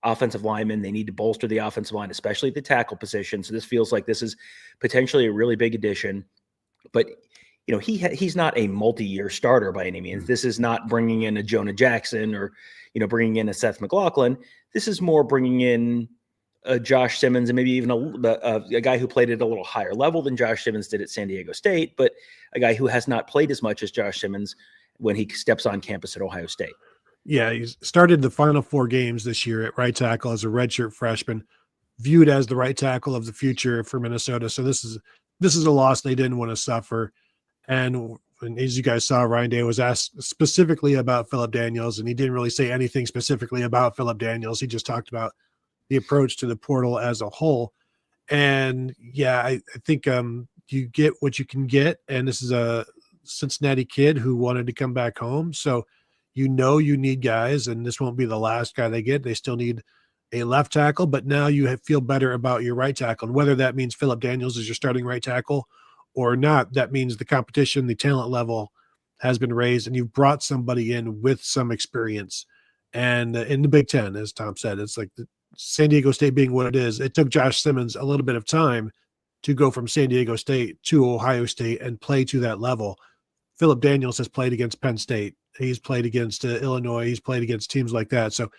offensive linemen. They need to bolster the offensive line, especially at the tackle position. So this feels like this is potentially a really big addition. But he's not a multi-year starter by any means. This is not bringing in a Jonah Jackson or bringing in a Seth McLaughlin. This is more bringing in a Josh Simmons and maybe even a guy who played at a little higher level than Josh Simmons did at San Diego State, but a guy who has not played as much as Josh Simmons when he steps on campus at Ohio State. Yeah, he started the final 4 games this year at right tackle as a redshirt freshman, viewed as the right tackle of the future for Minnesota. So this is a loss they didn't want to suffer. And as you guys saw, Ryan Day was asked specifically about Phillip Daniels, and he didn't really say anything specifically about Phillip Daniels. He just talked about the approach to the portal as a whole. And yeah, I think you get what you can get. And this is a Cincinnati kid who wanted to come back home. So you need guys, and this won't be the last guy they get. They still need a left tackle, but now you feel better about your right tackle. And whether that means Phillip Daniels is your starting right tackle or not, that means the competition, the talent level has been raised, and you've brought somebody in with some experience. And in the Big Ten, as Tom said, it's like the San Diego State being what it is. It took Josh Simmons a little bit of time to go from San Diego State to Ohio State and play to that level. Phillip Daniels has played against Penn State. He's played against Illinois. He's played against teams like that. So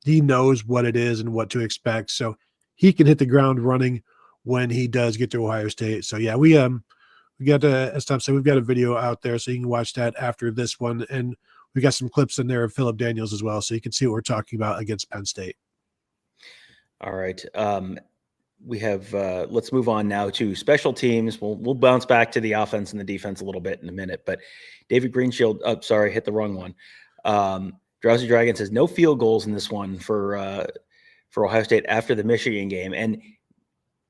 he knows what it is and what to expect. So he can hit the ground running when he does get to Ohio State. So yeah, we got as Tom said, we've got a video out there so you can watch that after this one. And we got some clips in there of Phillip Daniels as well. So you can see what we're talking about against Penn State. All right. We have, let's move on now to special teams. We'll bounce back to the offense and the defense a little bit in a minute, but David Greenshield, hit the wrong one. Drowsy Dragon says no field goals in this one for Ohio State after the Michigan game. And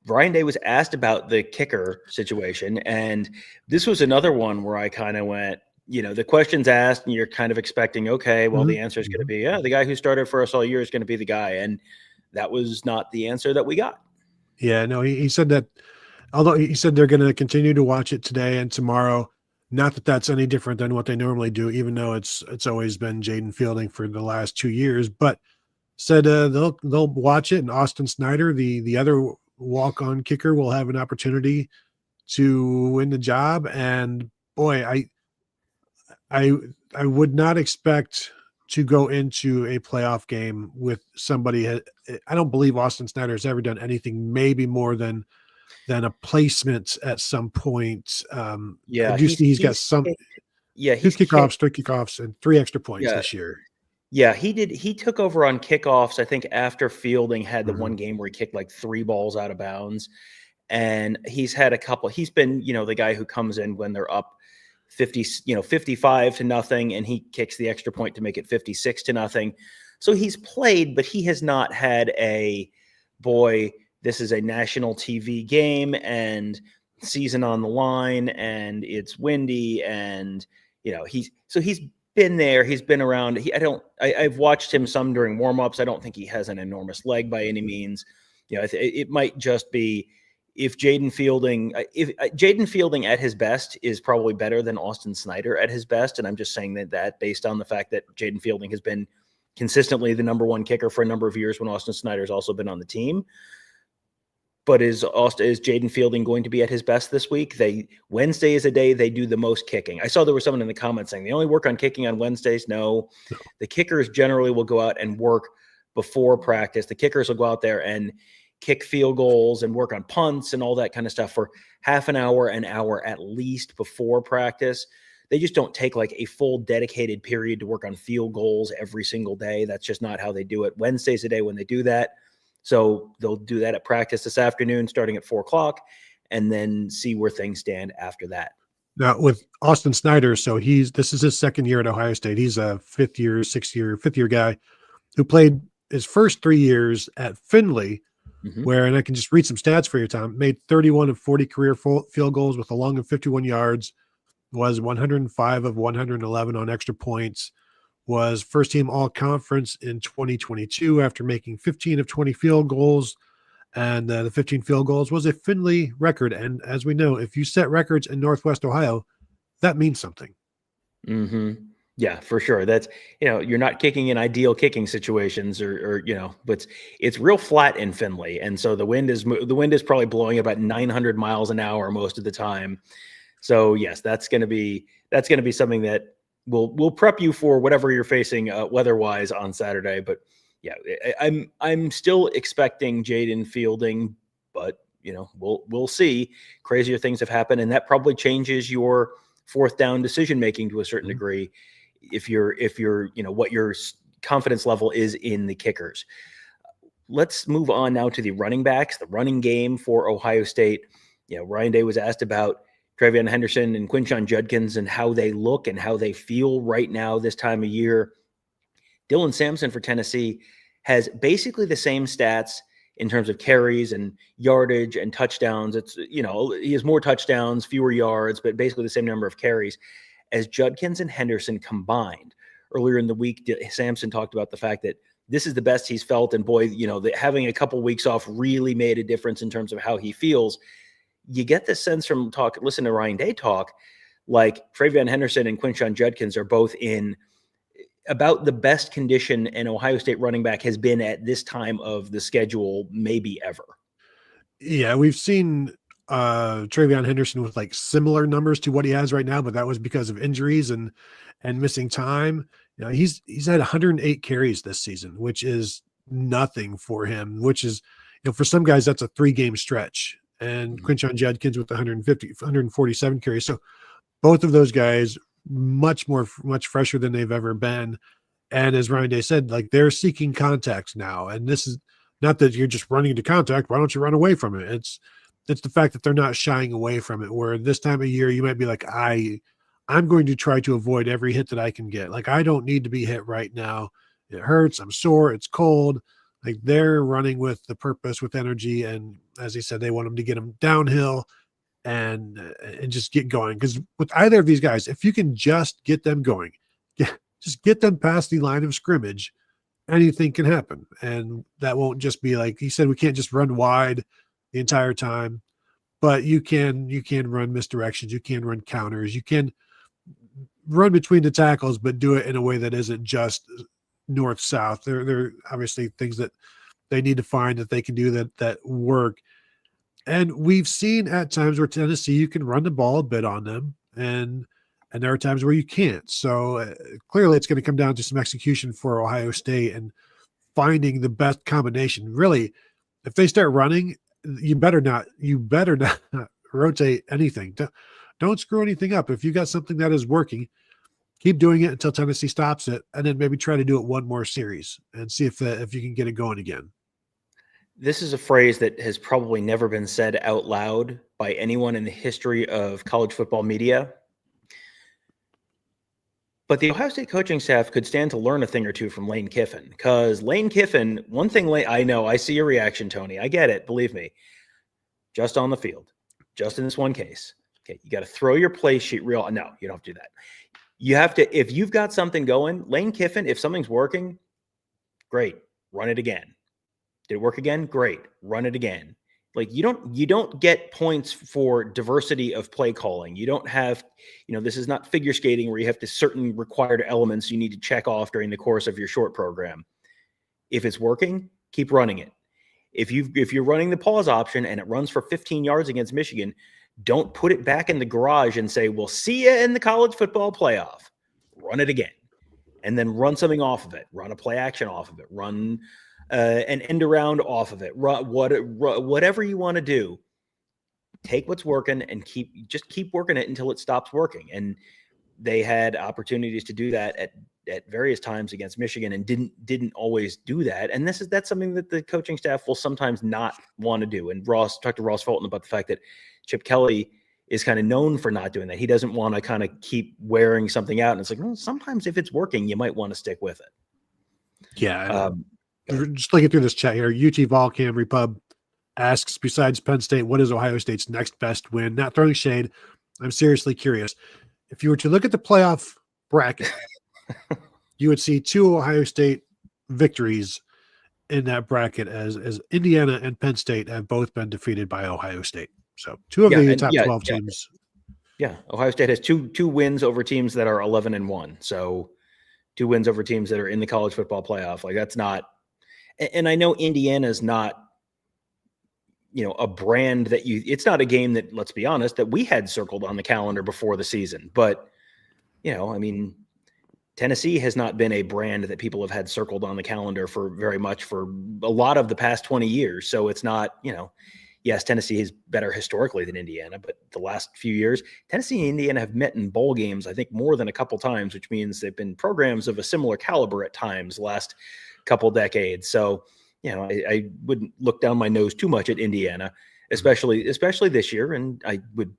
Ryan Day was asked about the kicker situation. And this was another one where I kind of went, the question's asked and you're kind of expecting, okay, well, the answer is going to be, the guy who started for us all year is going to be the guy. And that was not the answer that we got. Yeah, no, he said that, although he said they're going to continue to watch it today and tomorrow, not that that's any different than what they normally do, even though it's always been Jaden Fielding for the last 2 years, but said they'll watch it, and Austin Snyder, the other walk-on kicker, will have an opportunity to win the job. And boy, I would not expect to go into a playoff game with somebody. I don't believe Austin Snyder has ever done anything maybe more than a placement at some point. Yeah, he's got some. Yeah, he's kickoffs, 3 kickoffs, and 3 extra points this year. Yeah, he did. He took over on kickoffs, I think, after Fielding had the one game where he kicked like 3 balls out of bounds. And he's had a couple. He's been, the guy who comes in when they're up 55-0, and he kicks the extra point to make it 56-0. So he's played, but he has not had this is a national TV game and season on the line and it's windy and he's been there, he's been around. I've watched him some during warmups. I don't think he has an enormous leg by any means. It might just be if Jaden Fielding at his best is probably better than Austin Snyder at his best. And I'm just saying that based on the fact that Jaden Fielding has been consistently the number 1 kicker for a number of years when Austin Snyder has also been on the team. But is Jaden Fielding going to be at his best this week? Wednesday is a day they do the most kicking. I saw there was someone in the comments saying they only work on kicking on Wednesdays. No, the kickers generally will go out and work before practice. The kickers will go out there and kick field goals and work on punts and all that kind of stuff for half an hour at least before practice. They just don't take like a full dedicated period to work on field goals every single day. That's just not how they do it. Wednesday's a day when they do that. So they'll do that at practice this afternoon, starting at 4:00, and then see where things stand after that. Now with Austin Snyder, so this is his 2nd year at Ohio State. He's a 5th year guy who played his first 3 years at Findlay, and I can just read some stats for you, Tom. Made 31 of 40 career field goals with a long of 51 yards, was 105 of 111 on extra points, was first team all conference in 2022 after making 15 of 20 field goals. And the 15 field goals was a Findlay record. And as we know, if you set records in Northwest Ohio, that means something. Yeah, for sure. That's, you're not kicking in ideal kicking situations or but it's real flat in Findlay. And so the wind is probably blowing about 900 miles an hour most of the time. So yes, that's going to be something that will prep you for whatever you're facing weather-wise on Saturday. But yeah, I'm still expecting Jaden fielding, but we'll see. Crazier things have happened, and that probably changes your fourth down decision making to a certain degree. If you're what your confidence level is in the kickers. Let's move on now to the running backs, the running game for Ohio State. Ryan Day was asked about Travion Henderson and Quinshon Judkins and how they look and how they feel right now this time of year. Dylan Sampson for Tennessee has basically the same stats in terms of carries and yardage and touchdowns. It's, he has more touchdowns, fewer yards, but basically the same number of carries as Judkins and Henderson combined. Earlier in the week, Sampson talked about the fact that this is the best he's felt. And boy, having a couple weeks off really made a difference in terms of how he feels. You get the sense from listen to Ryan Day talk, like Travion Henderson and Quinshon Judkins are both in about the best condition an Ohio State running back has been at this time of the schedule, maybe ever. Yeah, we've seen Travion Henderson with like similar numbers to what he has right now, but that was because of injuries and missing time. He's had 108 carries this season, which is nothing for him, which is, for some guys, that's a 3-game stretch. And Quinshon Judkins with 147 carries. So both of those guys much fresher than they've ever been. And as Ryan Day said, like, they're seeking contact now. And this is not that you're just running into contact. Why don't you run away from it? It's the fact that they're not shying away from it, where this time of year you might be like, I'm going to try to avoid every hit that I can get. Like, I don't need to be hit right now. It hurts. I'm sore. It's cold. Like, they're running with the purpose, with energy. And as he said, they want them to get them downhill and just get going. Because with either of these guys, if you can just get them going, just get them past the line of scrimmage, anything can happen. And that won't just be like he said, we can't just run wide the entire time, but you can run misdirections. You can run counters. You can run between the tackles, but do it in a way that isn't just north-south. There are obviously things that they need to find that they can do that work. And we've seen at times where Tennessee, you can run the ball a bit on them, and there are times where you can't. So clearly it's going to come down to some execution for Ohio State and finding the best combination. Really, if they start running, you better not rotate anything. Don't screw anything up. If you got something that is working, keep doing it until Tennessee stops it, and then maybe try to do it one more series and see if you can get it going again. This is a phrase that has probably never been said out loud by anyone in the history of college football media. But the Ohio State coaching staff could stand to learn a thing or two from Lane Kiffin, because Lane Kiffin, I know, I see your reaction, Tony. I get it. Believe me. Just on the field, just in this one case. Okay, you got to throw your play sheet real. No, you don't have to do that. You have to, if you've got something going, Lane Kiffin, if something's working, great, run it again. Did it work again? Great, run it again. Like, you don't get points for diversity of play calling. You don't have, this is not figure skating where you have to certain required elements you need to check off during the course of your short program. If it's working, keep running it. If you're running the pause option and it runs for 15 yards against Michigan, don't put it back in the garage and say, we'll see you in the college football playoff. Run it again. And then run something off of it. Run a play action off of it. Run an end around off of it. Whatever you want to do, take what's working and keep working it until it stops working. And they had opportunities to do that at various times against Michigan and didn't always do that. And that's something that the coaching staff will sometimes not want to do. And talked to Ross Fulton about the fact that Chip Kelly is kind of known for not doing that. He doesn't want to kind of keep wearing something out. And it's like, well, sometimes if it's working, you might want to stick with it. Yeah. Just looking through this chat here, UT Vol Camry Pub asks, besides Penn State, what is Ohio State's next best win? Not throwing shade. I'm seriously curious. If you were to look at the playoff bracket, you would see 2 Ohio State victories in that bracket, as Indiana and Penn State have both been defeated by Ohio State. So 2 of the top 12 teams. Yeah, Ohio State has two wins over teams that are 11-1. So 2 wins over teams that are in the college football playoff. Like that's not, and I know Indiana's not, a brand that it's not a game that, let's be honest, that we had circled on the calendar before the season. But, I mean, Tennessee has not been a brand that people have had circled on the calendar for very much for a lot of the past 20 years. So it's not, yes, Tennessee is better historically than Indiana, but the last few years, Tennessee and Indiana have met in bowl games, I think more than a couple times, which means they've been programs of a similar caliber at times last couple decades. So, I wouldn't look down my nose too much at Indiana, especially this year. And I would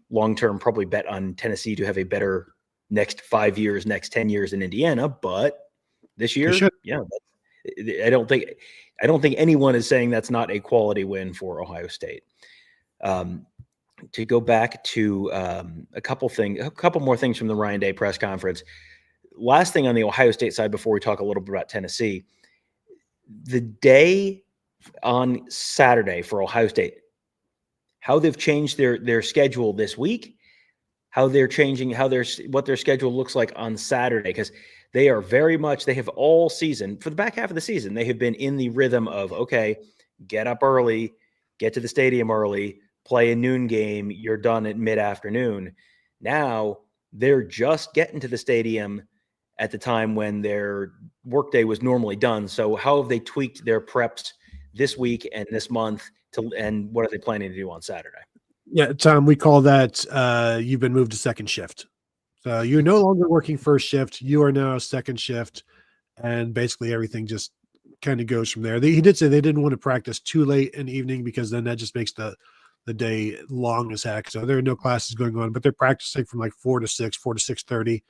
long-term probably bet on Tennessee to have a better next 5 years, next 10 years in Indiana. But this year, I don't think anyone is saying that's not a quality win for Ohio State. To go back to a couple more things from the Ryan Day press conference. Last thing on the Ohio State side before we talk a little bit about Tennessee. The day on Saturday for Ohio State, how they've changed their schedule this week, how they're changing what their schedule looks like on Saturday, because they are they have all season, for the back half of the season, they have been in the rhythm of, okay, get up early, get to the stadium early, play a noon game, you're done at mid-afternoon. Now they're just getting to the stadium at the time when their workday was normally done. So how have they tweaked their preps this week and this month and what are they planning to do on Saturday? Yeah, Tom, we call that you've been moved to second shift. So you're no longer working first shift. You are now second shift. And basically everything just kind of goes from there. He did say they didn't want to practice too late in the evening because then that just makes the day long as heck. So there are no classes going on, but they're practicing from like 4 to 6, 4 to 6:30.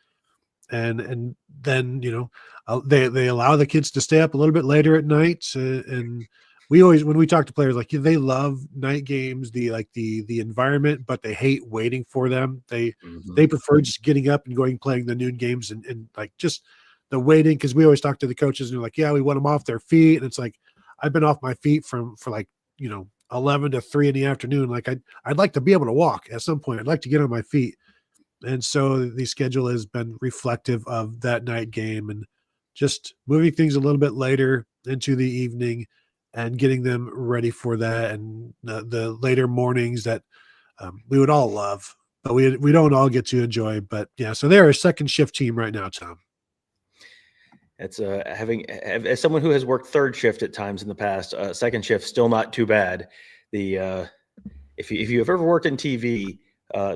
And then, they allow the kids to stay up a little bit later at night. And we always, when we talk to players, like they love night games, the environment, but they hate waiting for them. They prefer just getting up and playing the noon games and like just the waiting. Cause we always talk to the coaches and they're like, yeah, we want them off their feet. And it's like, I've been off my feet for 11 to 3 in the afternoon. Like I'd like to be able to walk at some point. I'd like to get on my feet. And so the schedule has been reflective of that night game and just moving things a little bit later into the evening and getting them ready for that. And the later mornings that we would all love, but we don't all get to enjoy. But yeah, so they're a second shift team right now, Tom. It's as someone who has worked third shift at times in the past, second shift still not too bad. If you have ever worked in TV,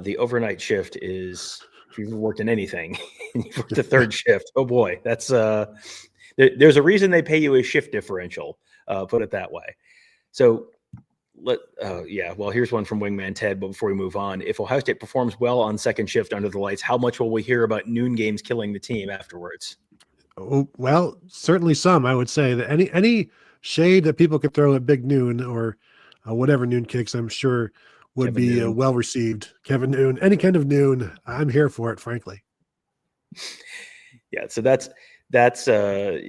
the overnight shift is, if you've worked in anything and you've worked the third shift, oh boy, that's there's a reason they pay you a shift differential, put it that way. So here's one from Wingman Ted, but before we move on, if Ohio State performs well on second shift under the lights, how much will we hear about noon games killing the team afterwards? Oh, well, certainly some. I would say that any shade that people could throw at Big Noon or whatever Noon Kicks, I'm sure would be well received. Kevin Noon, any kind of noon, I'm here for it, frankly. Yeah, so that's I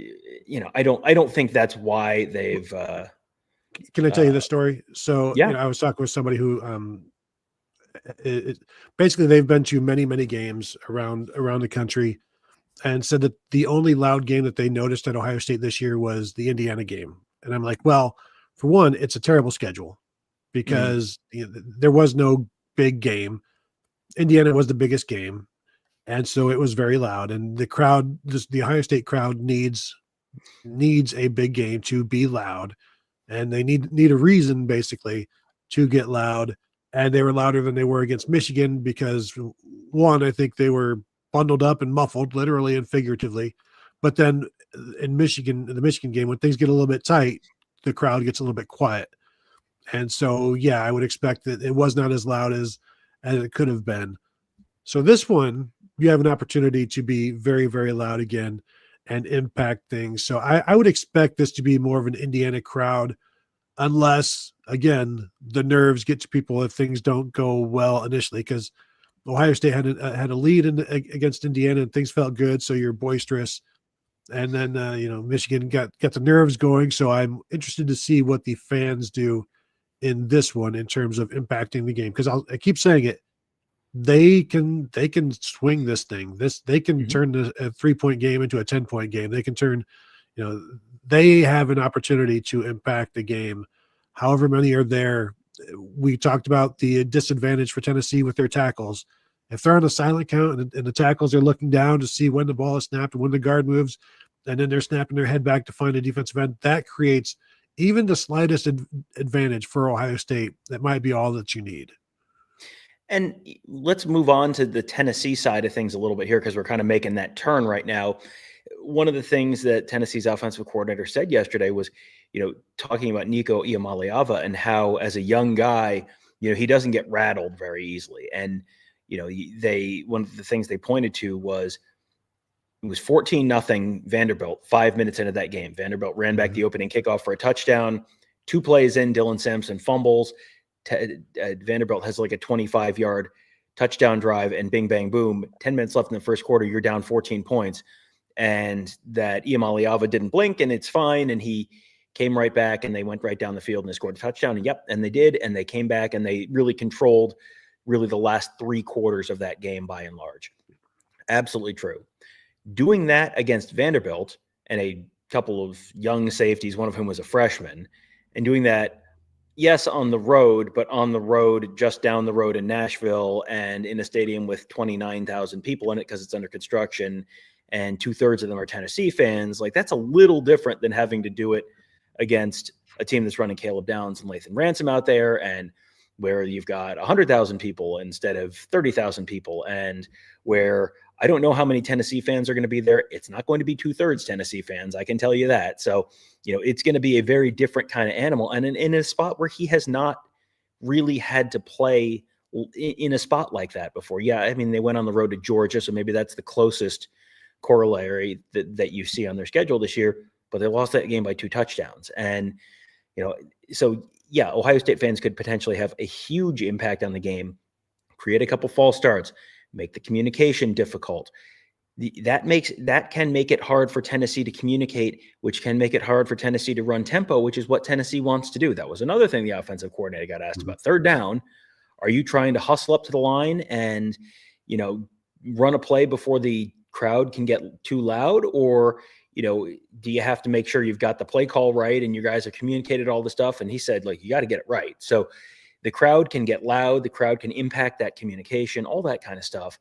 don't think that's why they've. Can I tell you this story? So yeah, I was talking with somebody who basically they've been to many games around the country, and said that the only loud game that they noticed at Ohio State this year was the Indiana game. And I'm like, well, for one, it's a terrible schedule because there was no big game. Indiana was the biggest game. And so it was very loud. And the crowd, the Ohio State crowd needs a big game to be loud. And they need a reason basically to get loud. And they were louder than they were against Michigan because one, I think they were bundled up and muffled, literally and figuratively. But then in the Michigan game, when things get a little bit tight, the crowd gets a little bit quiet. And so, yeah, I would expect that it was not as loud as it could have been. So this one, you have an opportunity to be very, very loud again and impact things. So I would expect this to be more of an Indiana crowd, unless, again, the nerves get to people if things don't go well initially, because Ohio State had a lead against Indiana and things felt good. So you're boisterous. And then, Michigan got the nerves going. So I'm interested to see what the fans do in this one in terms of impacting the game. Because I keep saying it, they can swing this thing. They can Mm-hmm. turn a 3-point game into a 10-point game. They can turn, they have an opportunity to impact the game. However many are there. We talked about the disadvantage for Tennessee with their tackles. If they're on a silent count and the tackles are looking down to see when the ball is snapped and when the guard moves, and then they're snapping their head back to find a defensive end, that creates even the slightest advantage for Ohio State. That might be all that you need. And let's move on to the Tennessee side of things a little bit here, because we're kind of making that turn right now. One of the things that Tennessee's offensive coordinator said yesterday was, talking about Nico Iamaleava and how, as a young guy, he doesn't get rattled very easily. And, one of the things they pointed to was it was 14-0 Vanderbilt 5 minutes into that game. Vanderbilt ran back the opening kickoff for a touchdown. 2 plays in, Dylan Sampson fumbles. Vanderbilt has like a 25-yard touchdown drive, and bing, bang, boom, 10 minutes left in the first quarter, you're down 14 points. And that Iamaleava didn't blink, and it's fine. And he came right back, and they went right down the field, and they scored a touchdown. And and they did. And they came back, and they really controlled the last 3 quarters of that game by and large. Absolutely true. Doing that against Vanderbilt and a couple of young safeties, one of whom was a freshman, and doing that, yes, on the road, but on the road, just down the road in Nashville, and in a stadium with 29,000 people in it because it's under construction, and 2/3 of them are Tennessee fans. Like, that's a little different than having to do it against a team that's running Caleb Downs and Lathan Ransom out there, and where you've got 100,000 people instead of 30,000 people, and where I don't know how many Tennessee fans are going to be there. It's not going to be 2/3 Tennessee fans, I can tell you that. So, it's going to be a very different kind of animal, and in a spot where he has not really had to play in a spot like that before. Yeah, I mean, they went on the road to Georgia, so maybe that's the closest corollary that you see on their schedule this year, but they lost that game by 2 touchdowns. And, so yeah, Ohio State fans could potentially have a huge impact on the game, create a couple false starts, make the communication difficult. That can make it hard for Tennessee to communicate, which can make it hard for Tennessee to run tempo, which is what Tennessee wants to do. That was another thing the offensive coordinator got asked about. 3rd down, are you trying to hustle up to the line and, run a play before the crowd can get too loud? Or, do you have to make sure you've got the play call right and you guys have communicated all the stuff? And he said, you got to get it right. So the crowd can get loud, the crowd can impact that communication, all that kind of stuff.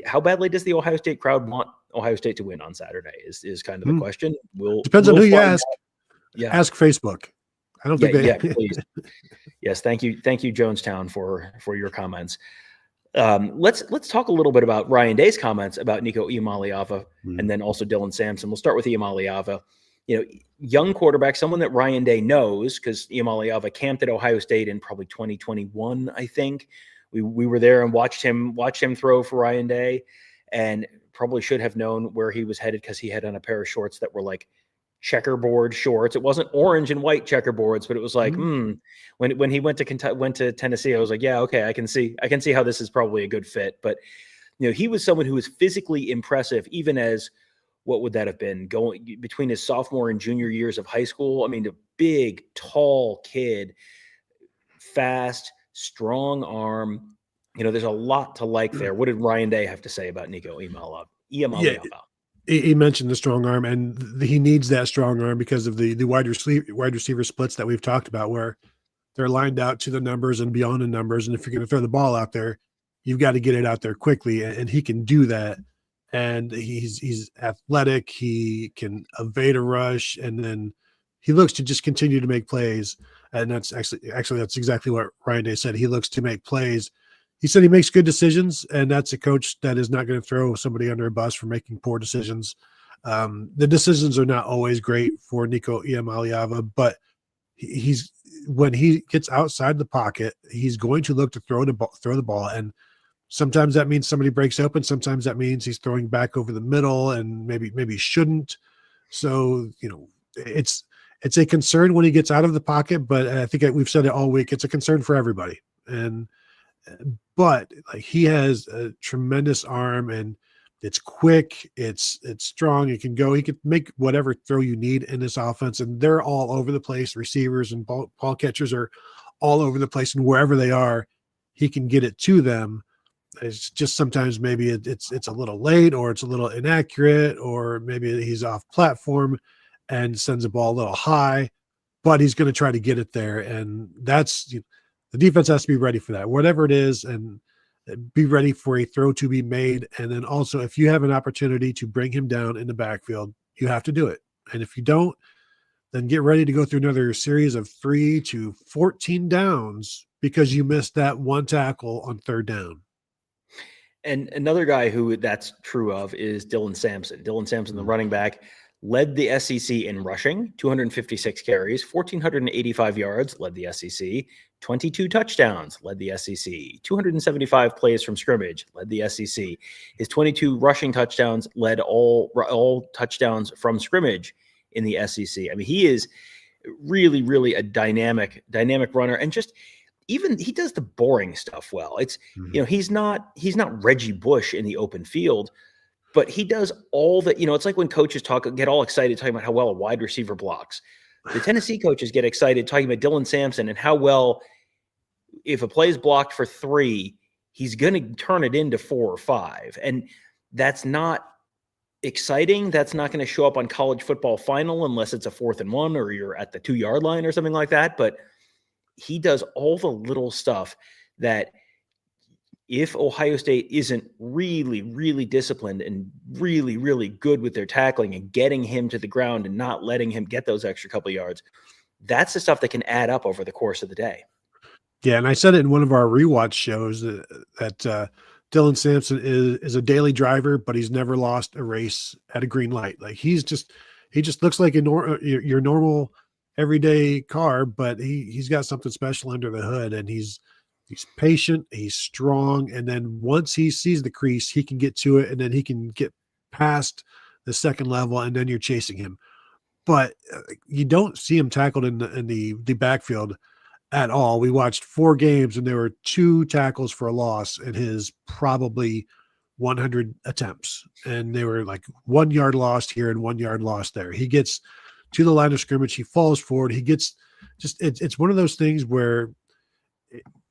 How badly does the Ohio State crowd want Ohio State to win on Saturday is kind of the question. Depends on who you ask. Yeah. Ask Facebook. I don't think they. Yeah, please. Yes, thank you, Jonestown, for your comments. Let's talk a little bit about Ryan Day's comments about Nico Iamaleava and then also Dylan Sampson. We'll start with Iamaleava. Young quarterback, someone that Ryan Day knows, because Iamaleava camped at Ohio State in probably 2021, I think. We were there and watched him throw for Ryan Day, and probably should have known where he was headed because he had on a pair of shorts that were like checkerboard shorts. It wasn't orange and white checkerboards, but it was like, when he went to Tennessee, I was like, yeah, okay, I can see how this is probably a good fit. But he was someone who was physically impressive, even as, what would that have been, going between his sophomore and junior years of high school. I mean, a big, tall kid, fast, strong arm. There's a lot to like there. What did Ryan Day have to say about Nico Iamaleava? Yeah, he mentioned the strong arm, and he needs that strong arm because of the wide receiver splits that we've talked about, where they're lined out to the numbers and beyond the numbers. And if you're going to throw the ball out there, you've got to get it out there quickly, and he can do that. And he's athletic. He can evade a rush, and then he looks to just continue to make plays. And that's actually that's exactly what Ryan Day said. He looks to make plays. He said he makes good decisions, and that's a coach that is not going to throw somebody under a bus for making poor decisions. The decisions are not always great for Nico Iamaleava, but when he gets outside the pocket, he's going to look to throw the ball. And sometimes that means somebody breaks open. Sometimes that means he's throwing back over the middle, and maybe he shouldn't. So, it's a concern when he gets out of the pocket, but I think we've said it all week. It's a concern for everybody. But he has a tremendous arm, and it's quick. It's strong. He can make whatever throw you need in this offense. And they're all over the place. Receivers and ball catchers are all over the place, and wherever they are, he can get it to them. It's just sometimes maybe it's a little late, or it's a little inaccurate, or maybe he's off platform and sends the ball a little high, but he's going to try to get it there. And the defense has to be ready for that, whatever it is, and be ready for a throw to be made. And then also, if you have an opportunity to bring him down in the backfield, you have to do it. And if you don't, then get ready to go through another series of 3 to 14 downs because you missed that one tackle on third down. And another guy who that's true of is Dylan Sampson. Dylan Sampson, the running back, led the SEC in rushing, 256 carries, 1,485 yards, led the SEC, 22 touchdowns, led the SEC, 275 plays from scrimmage, led the SEC. His 22 rushing touchdowns led all touchdowns from scrimmage in the SEC. I mean, he is really, really a dynamic runner, and just even he does the boring stuff well. It's he's not Reggie Bush in the open field, but he does all that. It's like when coaches get all excited talking about how well a wide receiver blocks. The Tennessee coaches get excited talking about Dylan Sampson and how well, if a play is blocked for 3, he's going to turn it into 4 or 5, and that's not exciting. That's not going to show up on college football final unless it's a 4th and 1 or you're at the 2-yard line or something like that. But he does all the little stuff that if Ohio State isn't really, really disciplined and really, really good with their tackling and getting him to the ground and not letting him get those extra couple of yards, that's the stuff that can add up over the course of the day. Yeah, and I said it in one of our rewatch shows that Dylan Sampson is a daily driver, but he's never lost a race at a green light. Like he just looks like your normal everyday car, but he's got something special under the hood, and he's patient, he's strong, and then once he sees the crease, he can get to it, and then he can get past the second level, and then you're chasing him. But you don't see him tackled in the backfield at all. We watched 4 games, and there were 2 tackles for a loss in his probably 100 attempts, and they were like 1 yard lost here and 1 yard lost there. He gets to the line of scrimmage, he falls forward, he gets it's one of those things where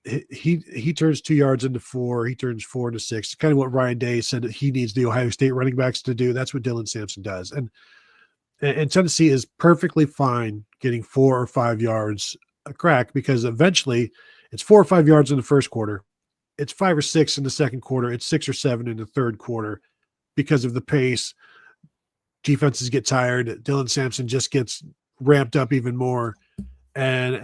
he turns 2 yards into 4, he turns 4 into 6. It's kind of what Ryan Day said that he needs the Ohio State running backs to do. That's what Dylan Sampson does, and Tennessee is perfectly fine getting 4 or 5 yards a crack, because eventually it's 4 or 5 yards in the first quarter, it's 5 or 6 in the second quarter, it's 6 or 7 in the third quarter because of the pace. Defenses get tired. Dylan Sampson just gets ramped up even more. And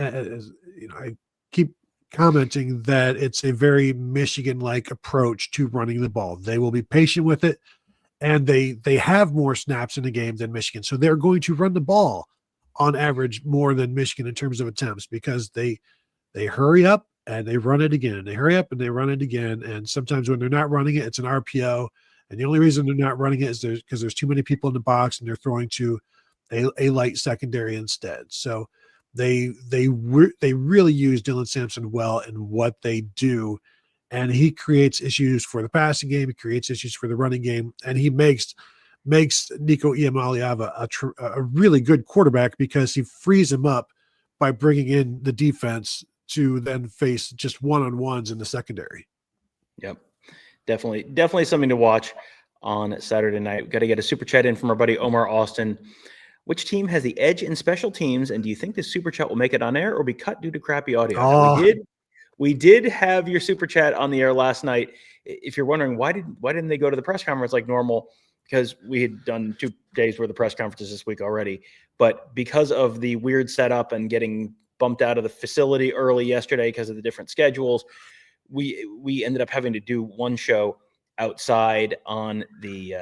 I keep commenting that it's a very Michigan-like approach to running the ball. They will be patient with it, and they have more snaps in the game than Michigan. So they're going to run the ball on average more than Michigan in terms of attempts, because they hurry up and they run it again. They hurry up and they run it again. And sometimes when they're not running it, it's an RPO. And the only reason they're not running it is because there's too many people in the box and they're throwing to a light secondary instead. So they really use Dylan Sampson well in what they do. And he creates issues for the passing game. He creates issues for the running game. And he makes Nico Iamaleava a really good quarterback, because he frees him up by bringing in the defense to then face just one-on-ones in the secondary. Yep. Definitely something to watch on Saturday night. We've got to get a super chat in from our buddy Omar Austin. Which team has the edge in special teams, and do you think this super chat will make it on air or be cut due to crappy audio? Now, we did have your super chat on the air last night. If you're wondering why didn't they go to the press conference like normal, because we had done 2 days worth of press conferences this week already, but because of the weird setup and getting bumped out of the facility early yesterday because of the different schedules, we ended up having to do one show outside on the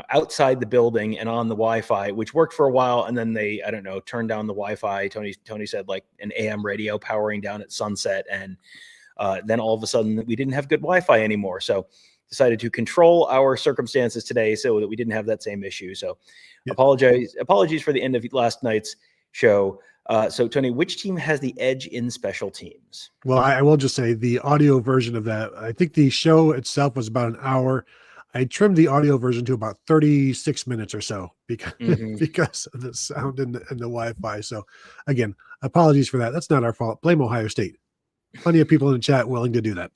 outside the building and on the Wi-Fi, which worked for a while, and then they turned down the Wi-Fi. Tony said like an AM radio powering down at sunset, and then all of a sudden we didn't have good Wi-Fi anymore. So decided to control our circumstances today so that we didn't have that same issue. So apologies for the end of last night's show. So Tony, which team has the edge in special teams? Well, I will just say the audio version of that, I think the show itself was about an hour. I trimmed the audio version to about 36 minutes or so because of the sound and the Wi-Fi. So again, apologies for that. That's not our fault. Blame Ohio State. plenty of people in the chat willing to do that.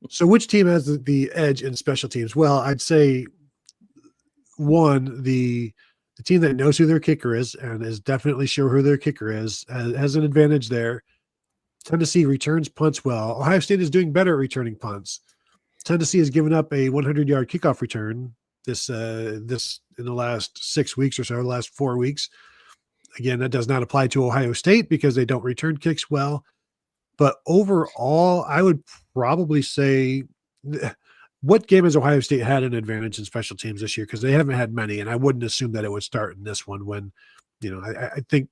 So which team has the edge in special teams? Well, I'd say one, the team that knows who their kicker is and is definitely sure who their kicker is has an advantage there. Tennessee returns punts well. Ohio State is doing better at returning punts. Tennessee has given up a 100-yard kickoff return this in the last 6 weeks or so, the last 4 weeks. Again, that does not apply to Ohio State because they don't return kicks well. But overall, I would probably say, what game has Ohio State had an advantage in special teams this year? Because they haven't had many, and I wouldn't assume that it would start in this one when, I think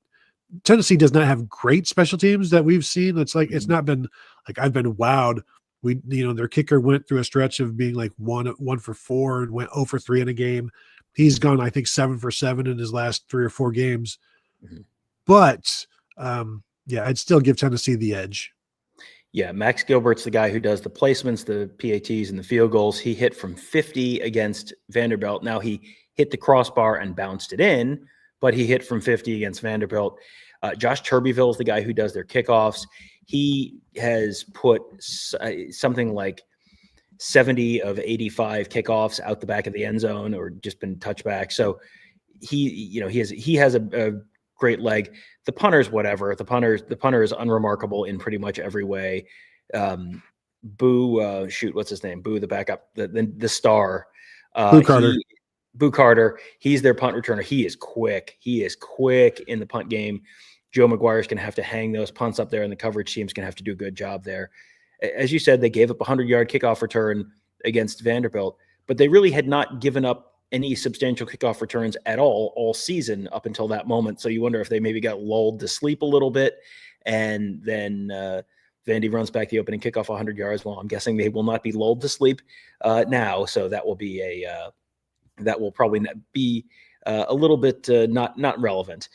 Tennessee does not have great special teams that we've seen. It's like, it's not been like I've been wowed. Their kicker went through a stretch of being like 1 for 4 and went 0 for 3 in a game. He's gone, I think, 7 for 7 in his last 3 or 4 games. Mm-hmm. But I'd still give Tennessee the edge. Yeah, Max Gilbert's the guy who does the placements, the PATs, and the field goals. He hit from 50 against Vanderbilt. Now he hit the crossbar and bounced it in, but he hit from 50 against Vanderbilt. Josh Turbyville is the guy who does their kickoffs. He has put something like 70 of 85 kickoffs out the back of the end zone or just been touchback. So he has a great leg. The punter's whatever. The punter is unremarkable in pretty much every way. Boo, what's his name? Boo, the backup, the star. Boo Carter. Boo Carter. He's their punt returner. He is quick. He is quick in the punt game. Joe McGuire's going to have to hang those punts up there, and the coverage team's going to have to do a good job there. As you said, they gave up a 100-yard kickoff return against Vanderbilt, but they really had not given up any substantial kickoff returns at all season up until that moment. So you wonder if they maybe got lulled to sleep a little bit, and then Vandy runs back the opening kickoff 100 yards. Well, I'm guessing they will not be lulled to sleep now, so that will be that will probably be a little bit not relevant.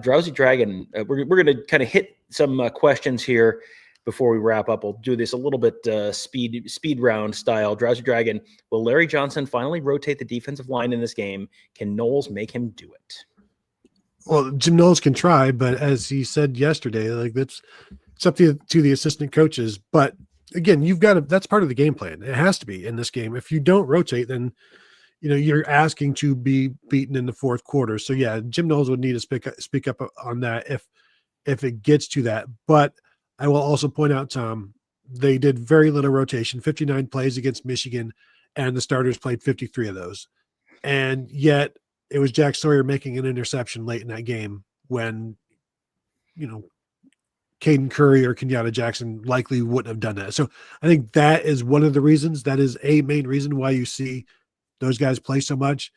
Drowsy Dragon, we're going to kind of hit some questions here before we wrap up. We'll do this a little bit speed round style. Drowsy Dragon, will Larry Johnson finally rotate the defensive line in this game? Can Knowles make him do it? Well, Jim Knowles can try, but as he said yesterday, like it's up to the assistant coaches. But again, that's part of the game plan. It has to be in this game. If you don't rotate, then you're asking to be beaten in the fourth quarter. So yeah, Jim Knowles would need to speak up on that if it gets to that. But I will also point out, Tom, they did very little rotation, 59 plays against Michigan, and the starters played 53 of those. And yet it was Jack Sawyer making an interception late in that game when, Caden Curry or Kenyatta Jackson likely wouldn't have done that. So I think that is one of the reasons. That is a main reason why you see those guys play so much.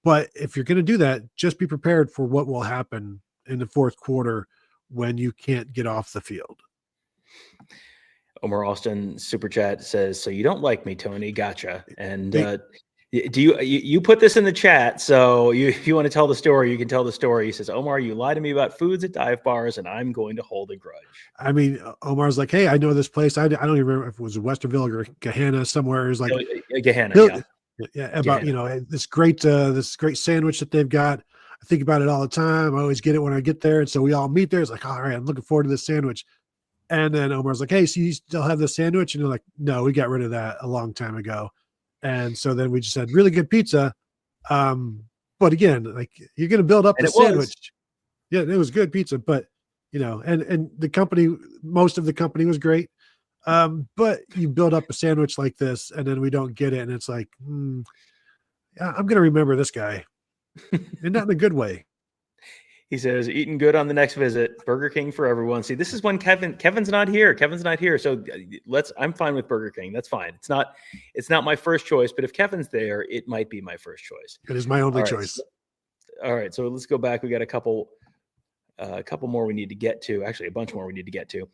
But if you're going to do that, just be prepared for what will happen in the fourth quarter when you can't get off the field. Omar Austin super chat says, "So you don't like me, Tony? Gotcha." And do you put this in the chat? So if you want to tell the story, you can tell the story. He says, "Omar, you lied to me about foods at dive bars, and I'm going to hold a grudge." I mean, Omar's like, "Hey, I know this place. I don't even remember if it was Westerville or Gahanna somewhere." It was like Gahanna, yeah, about this great sandwich that they've got. I think about it all the time. I always get it when I get there, and so we all meet there. It's like, all right, I'm looking forward to this sandwich. And then Omar's like, "Hey, so you still have the sandwich?" And they're like, "No, we got rid of that a long time ago." And so then we just had really good pizza. But again, like you're going to build up the sandwich. Yeah, it was good pizza, but and the company, most of the company was great. But you build up a sandwich like this and then we don't get it. And it's like, I'm going to remember this guy and not in a good way. He says, "Eating good on the next visit. Burger King for everyone." See, this is when Kevin's not here. So I'm fine with Burger King. That's fine. It's not my first choice, but if Kevin's there, it might be my first choice. It is my only choice. All right. So let's go back. We got a couple more we need to get to. Actually, a bunch more we need to get to.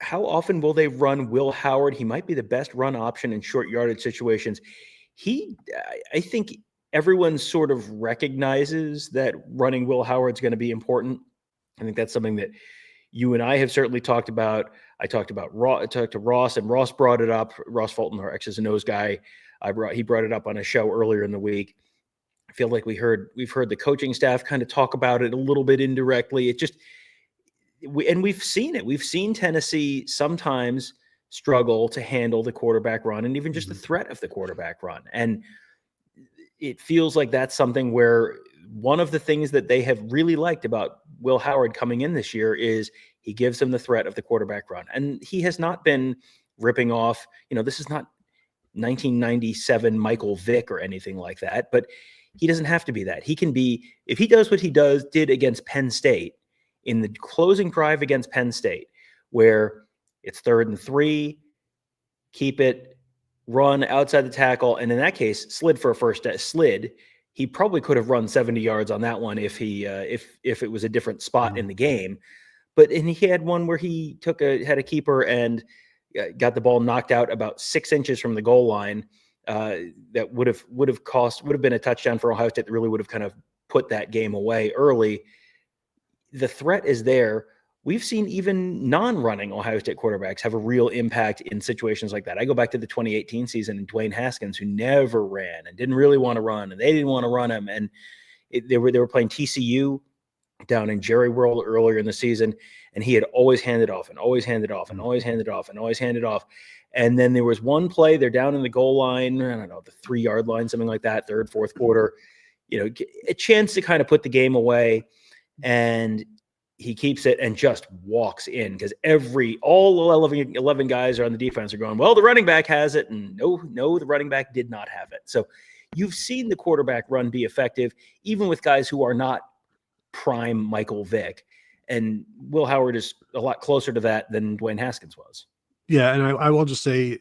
How often will they run Will Howard? He might be the best run option in short yardage situations. I think everyone sort of recognizes that running Will Howard's going to be important. I think that's something that you and I have certainly talked about. I talked to Ross, and Ross brought it up. Ross Fulton, our X's and O's guy, he brought it up on a show earlier in the week. I feel like we've heard the coaching staff kind of talk about it a little bit indirectly. we've seen it. We've seen Tennessee sometimes struggle to handle the quarterback run and even just the threat of the quarterback run. And it feels like that's something where one of the things that they have really liked about Will Howard coming in this year is he gives them the threat of the quarterback run. And he has not been ripping off, this is not 1997 Michael Vick or anything like that, but he doesn't have to be that. He can be, if he does what he did against Penn State in the closing drive against Penn State, where it's 3rd and 3, keep it, run outside the tackle, and in that case, slid for a first slid. He probably could have run 70 yards on that one if he if it was a different spot in the game. And he had one where he had a keeper and got the ball knocked out about 6 inches from the goal line. That would have been a touchdown for Ohio State that really would have kind of put that game away early. The threat is there. We've seen even non-running Ohio State quarterbacks have a real impact in situations like that. I go back to the 2018 season and Dwayne Haskins, who never ran and didn't really want to run, and they didn't want to run him. And they were playing TCU down in Jerry World earlier in the season, and he had always handed off and always handed off and always handed off and always handed off. And then there was one play, they're down in the goal line, I don't know, the 3-yard line, something like that, 3rd, 4th quarter, a chance to kind of put the game away. And he keeps it and just walks in because all 11 guys are on the defense are going, well, the running back has it. And no, the running back did not have it. So you've seen the quarterback run be effective, even with guys who are not prime Michael Vick. And Will Howard is a lot closer to that than Dwayne Haskins was. Yeah, and I will just say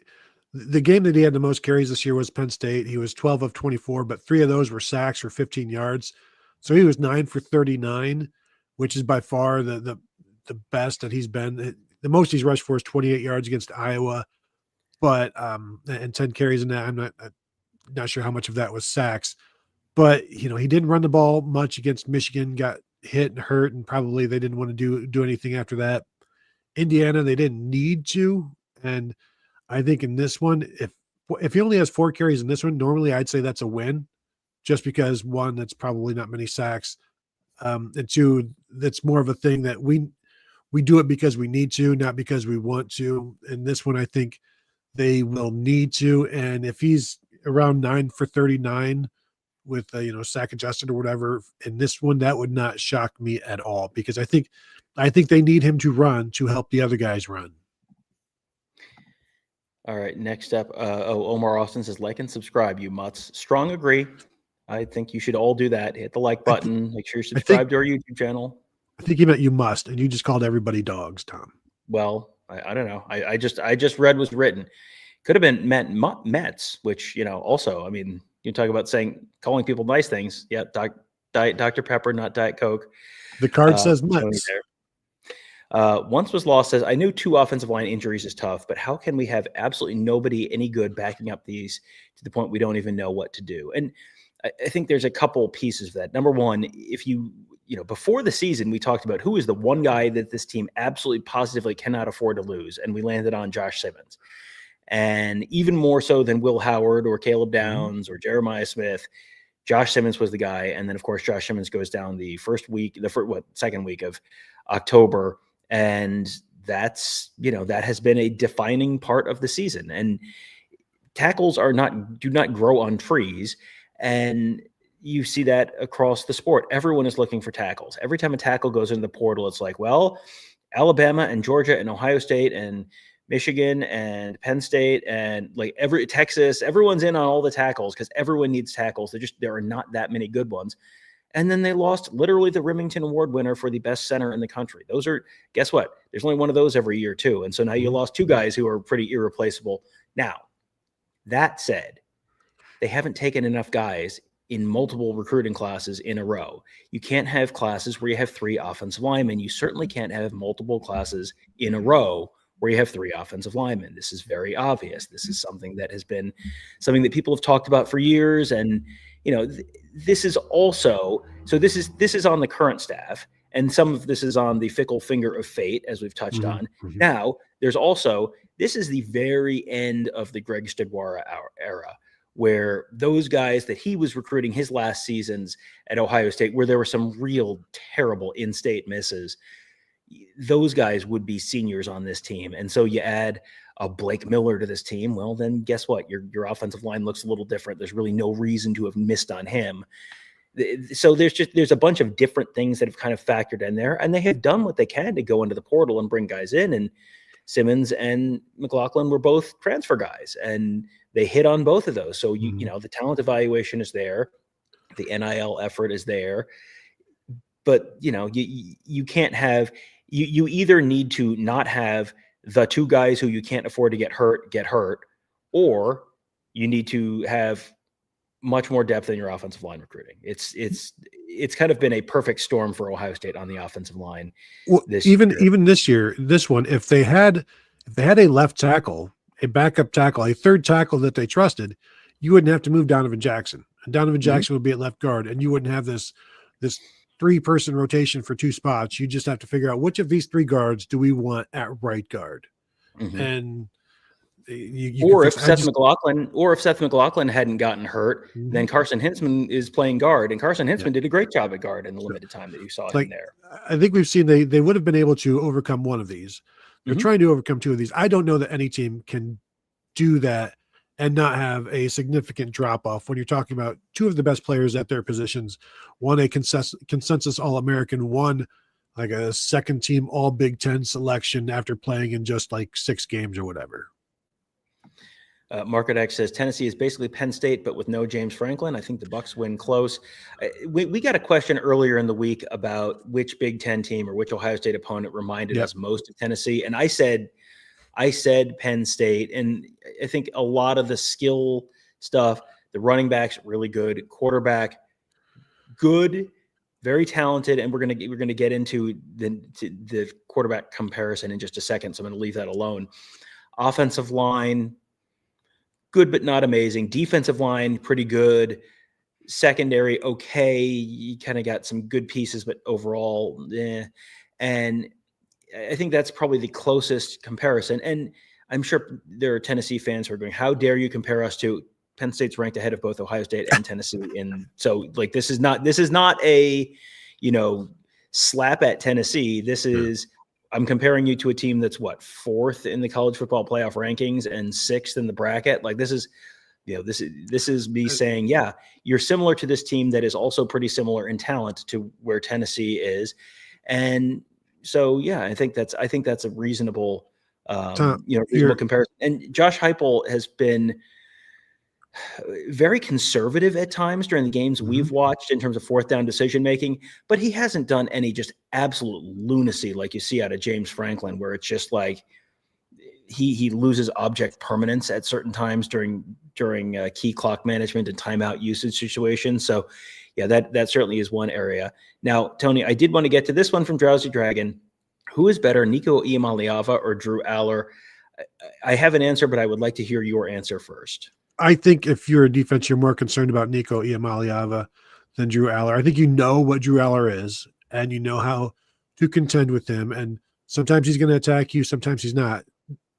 the game that he had the most carries this year was Penn State. He was 12 of 24, but 3 of those were sacks for 15 yards. So he was 9 for 39, which is by far the best that he's been. The most he's rushed for is 28 yards against Iowa, but and 10 carries in that. I'm not sure how much of that was sacks, but he didn't run the ball much against Michigan. Got hit and hurt, and probably they didn't want to do anything after that. Indiana, they didn't need to, and I think in this one, if he only has 4 carries in this one, normally I'd say that's a win, just because 1, that's probably not many sacks. And 2, that's more of a thing that we do it because we need to, not because we want to. And this one, I think they will need to. And if he's around 9 for 39 with sack adjusted or whatever in this one, that would not shock me at all, because I think they need him to run to help the other guys run. All right, next up, Omar Austin says, like and subscribe, you mutts. Strong agree. I think you should all do that. Hit the like button. Make sure you're subscribed to our YouTube channel. I think he meant you must, and you just called everybody dogs, Tom. Well, I don't know. I just read what's written. Could have been meant Mets, which, also, I mean, you talk about calling people nice things. Yeah, Diet Dr. Pepper, not Diet Coke. The card says Mets. Once was lost says, I knew 2 offensive line injuries is tough, but how can we have absolutely nobody any good backing up these to the point we don't even know what to do? And I think there's a couple pieces of that. Number one, if before the season, we talked about who is the one guy that this team absolutely positively cannot afford to lose. And we landed on Josh Simmons. And even more so than Will Howard or Caleb Downs or Jeremiah Smith, Josh Simmons was the guy. And then, of course, Josh Simmons goes down the second week of October. And that's, that has been a defining part of the season. And tackles do not grow on trees. And you see that across the sport. Everyone is looking for tackles. Every time a tackle goes into the portal, it's like, well, Alabama and Georgia and Ohio State and Michigan and Penn State and Texas, everyone's in on all the tackles because everyone needs tackles. There are not that many good ones. And then they lost literally the Remington Award winner for the best center in the country. Guess what? There's only one of those every year too. And so now you lost 2 guys who are pretty irreplaceable. Now, that said, they haven't taken enough guys in multiple recruiting classes in a row. You can't have classes where you have 3 offensive linemen. You certainly can't have multiple classes in a row where you have 3 offensive linemen. This is very obvious. This is something that has been something that people have talked about for years. And, this is also, so this is on the current staff. And some of this is on the fickle finger of fate, as we've touched on. Now, there's also, this is the very end of the Greg Stidwara era, where those guys that he was recruiting his last seasons at Ohio State, where there were some real terrible in-state misses, those guys would be seniors on this team. And so you add a Blake Miller to this team, well, then guess what? Your offensive line looks a little different. There's really no reason to have missed on him. So there's a bunch of different things that have kind of factored in there, and they have done what they can to go into the portal and bring guys in. And Simmons and McLaughlin were both transfer guys, and they hit on both of those. So you know, the talent evaluation is there, the NIL effort is there, but you know, you can't have you either need to not have the two guys who you can't afford to get hurt, or you need to have much more depth in your offensive line recruiting. It's kind of been a perfect storm for Ohio State on the offensive line. Well, even this year, this one, if they had a left tackle, a backup tackle, a third tackle that they trusted, you wouldn't have to move Donovan Jackson. And Donovan Jackson would be at left guard, and you wouldn't have this 3-person rotation for 2 spots. You just have to figure out which of these 3 guards do we want at right guard. And if Seth McLaughlin hadn't gotten hurt, then Carson Hintzman is playing guard, and Carson Hintzman did a great job at guard in the limited time that you saw him there. I think we've seen they would have been able to overcome one of these. They're trying to overcome 2 of these. I don't know that any team can do that and not have a significant drop off when you're talking about 2 of the best players at their positions, one a consensus All-American, one like a second team All Big Ten selection after playing in just like 6 games or whatever. Market X says Tennessee is basically Penn State, but with no James Franklin. I think the Bucks win close. We got a question earlier in the week about which Big Ten team or which Ohio State opponent reminded us most of Tennessee, and I said Penn State. And I think a lot of the skill stuff, the running backs really good, quarterback good, very talented, and we're gonna get into the quarterback comparison in just a second. So I'm gonna leave that alone. Offensive line, good but not amazing. Defensive line, pretty good. Secondary, okay. You kind of got some good pieces, but overall, And I think that's probably the closest comparison. And I'm sure there are Tennessee fans who are going, how dare you compare us to Penn State's ranked ahead of both Ohio State and Tennessee. And so like, this is not a, slap at Tennessee. This is, I'm comparing you to a team that's 4th in the college football playoff rankings and 6th in the bracket. Like this is me saying, yeah, you're similar to this team that is also pretty similar in talent to where Tennessee is. And so, yeah, I think that's a reasonable, reasonable comparison. And Josh Heupel has been very conservative at times during the games we've watched in terms of 4th down decision making, but he hasn't done any just absolute lunacy like you see out of James Franklin, where it's just like he loses object permanence at certain times during key clock management and timeout usage situations. So yeah, that certainly is one area. Now, Tony, I did want to get to this one from Drowsy Dragon. Who is better, Nico Iamaleava or Drew Aller? I have an answer, but I would like to hear your answer first. I think if you're a defense, you're more concerned about Nico Iamaleava than Drew Aller. I think you know what Drew Aller is, and you know how to contend with him. And sometimes he's going to attack you, sometimes he's not.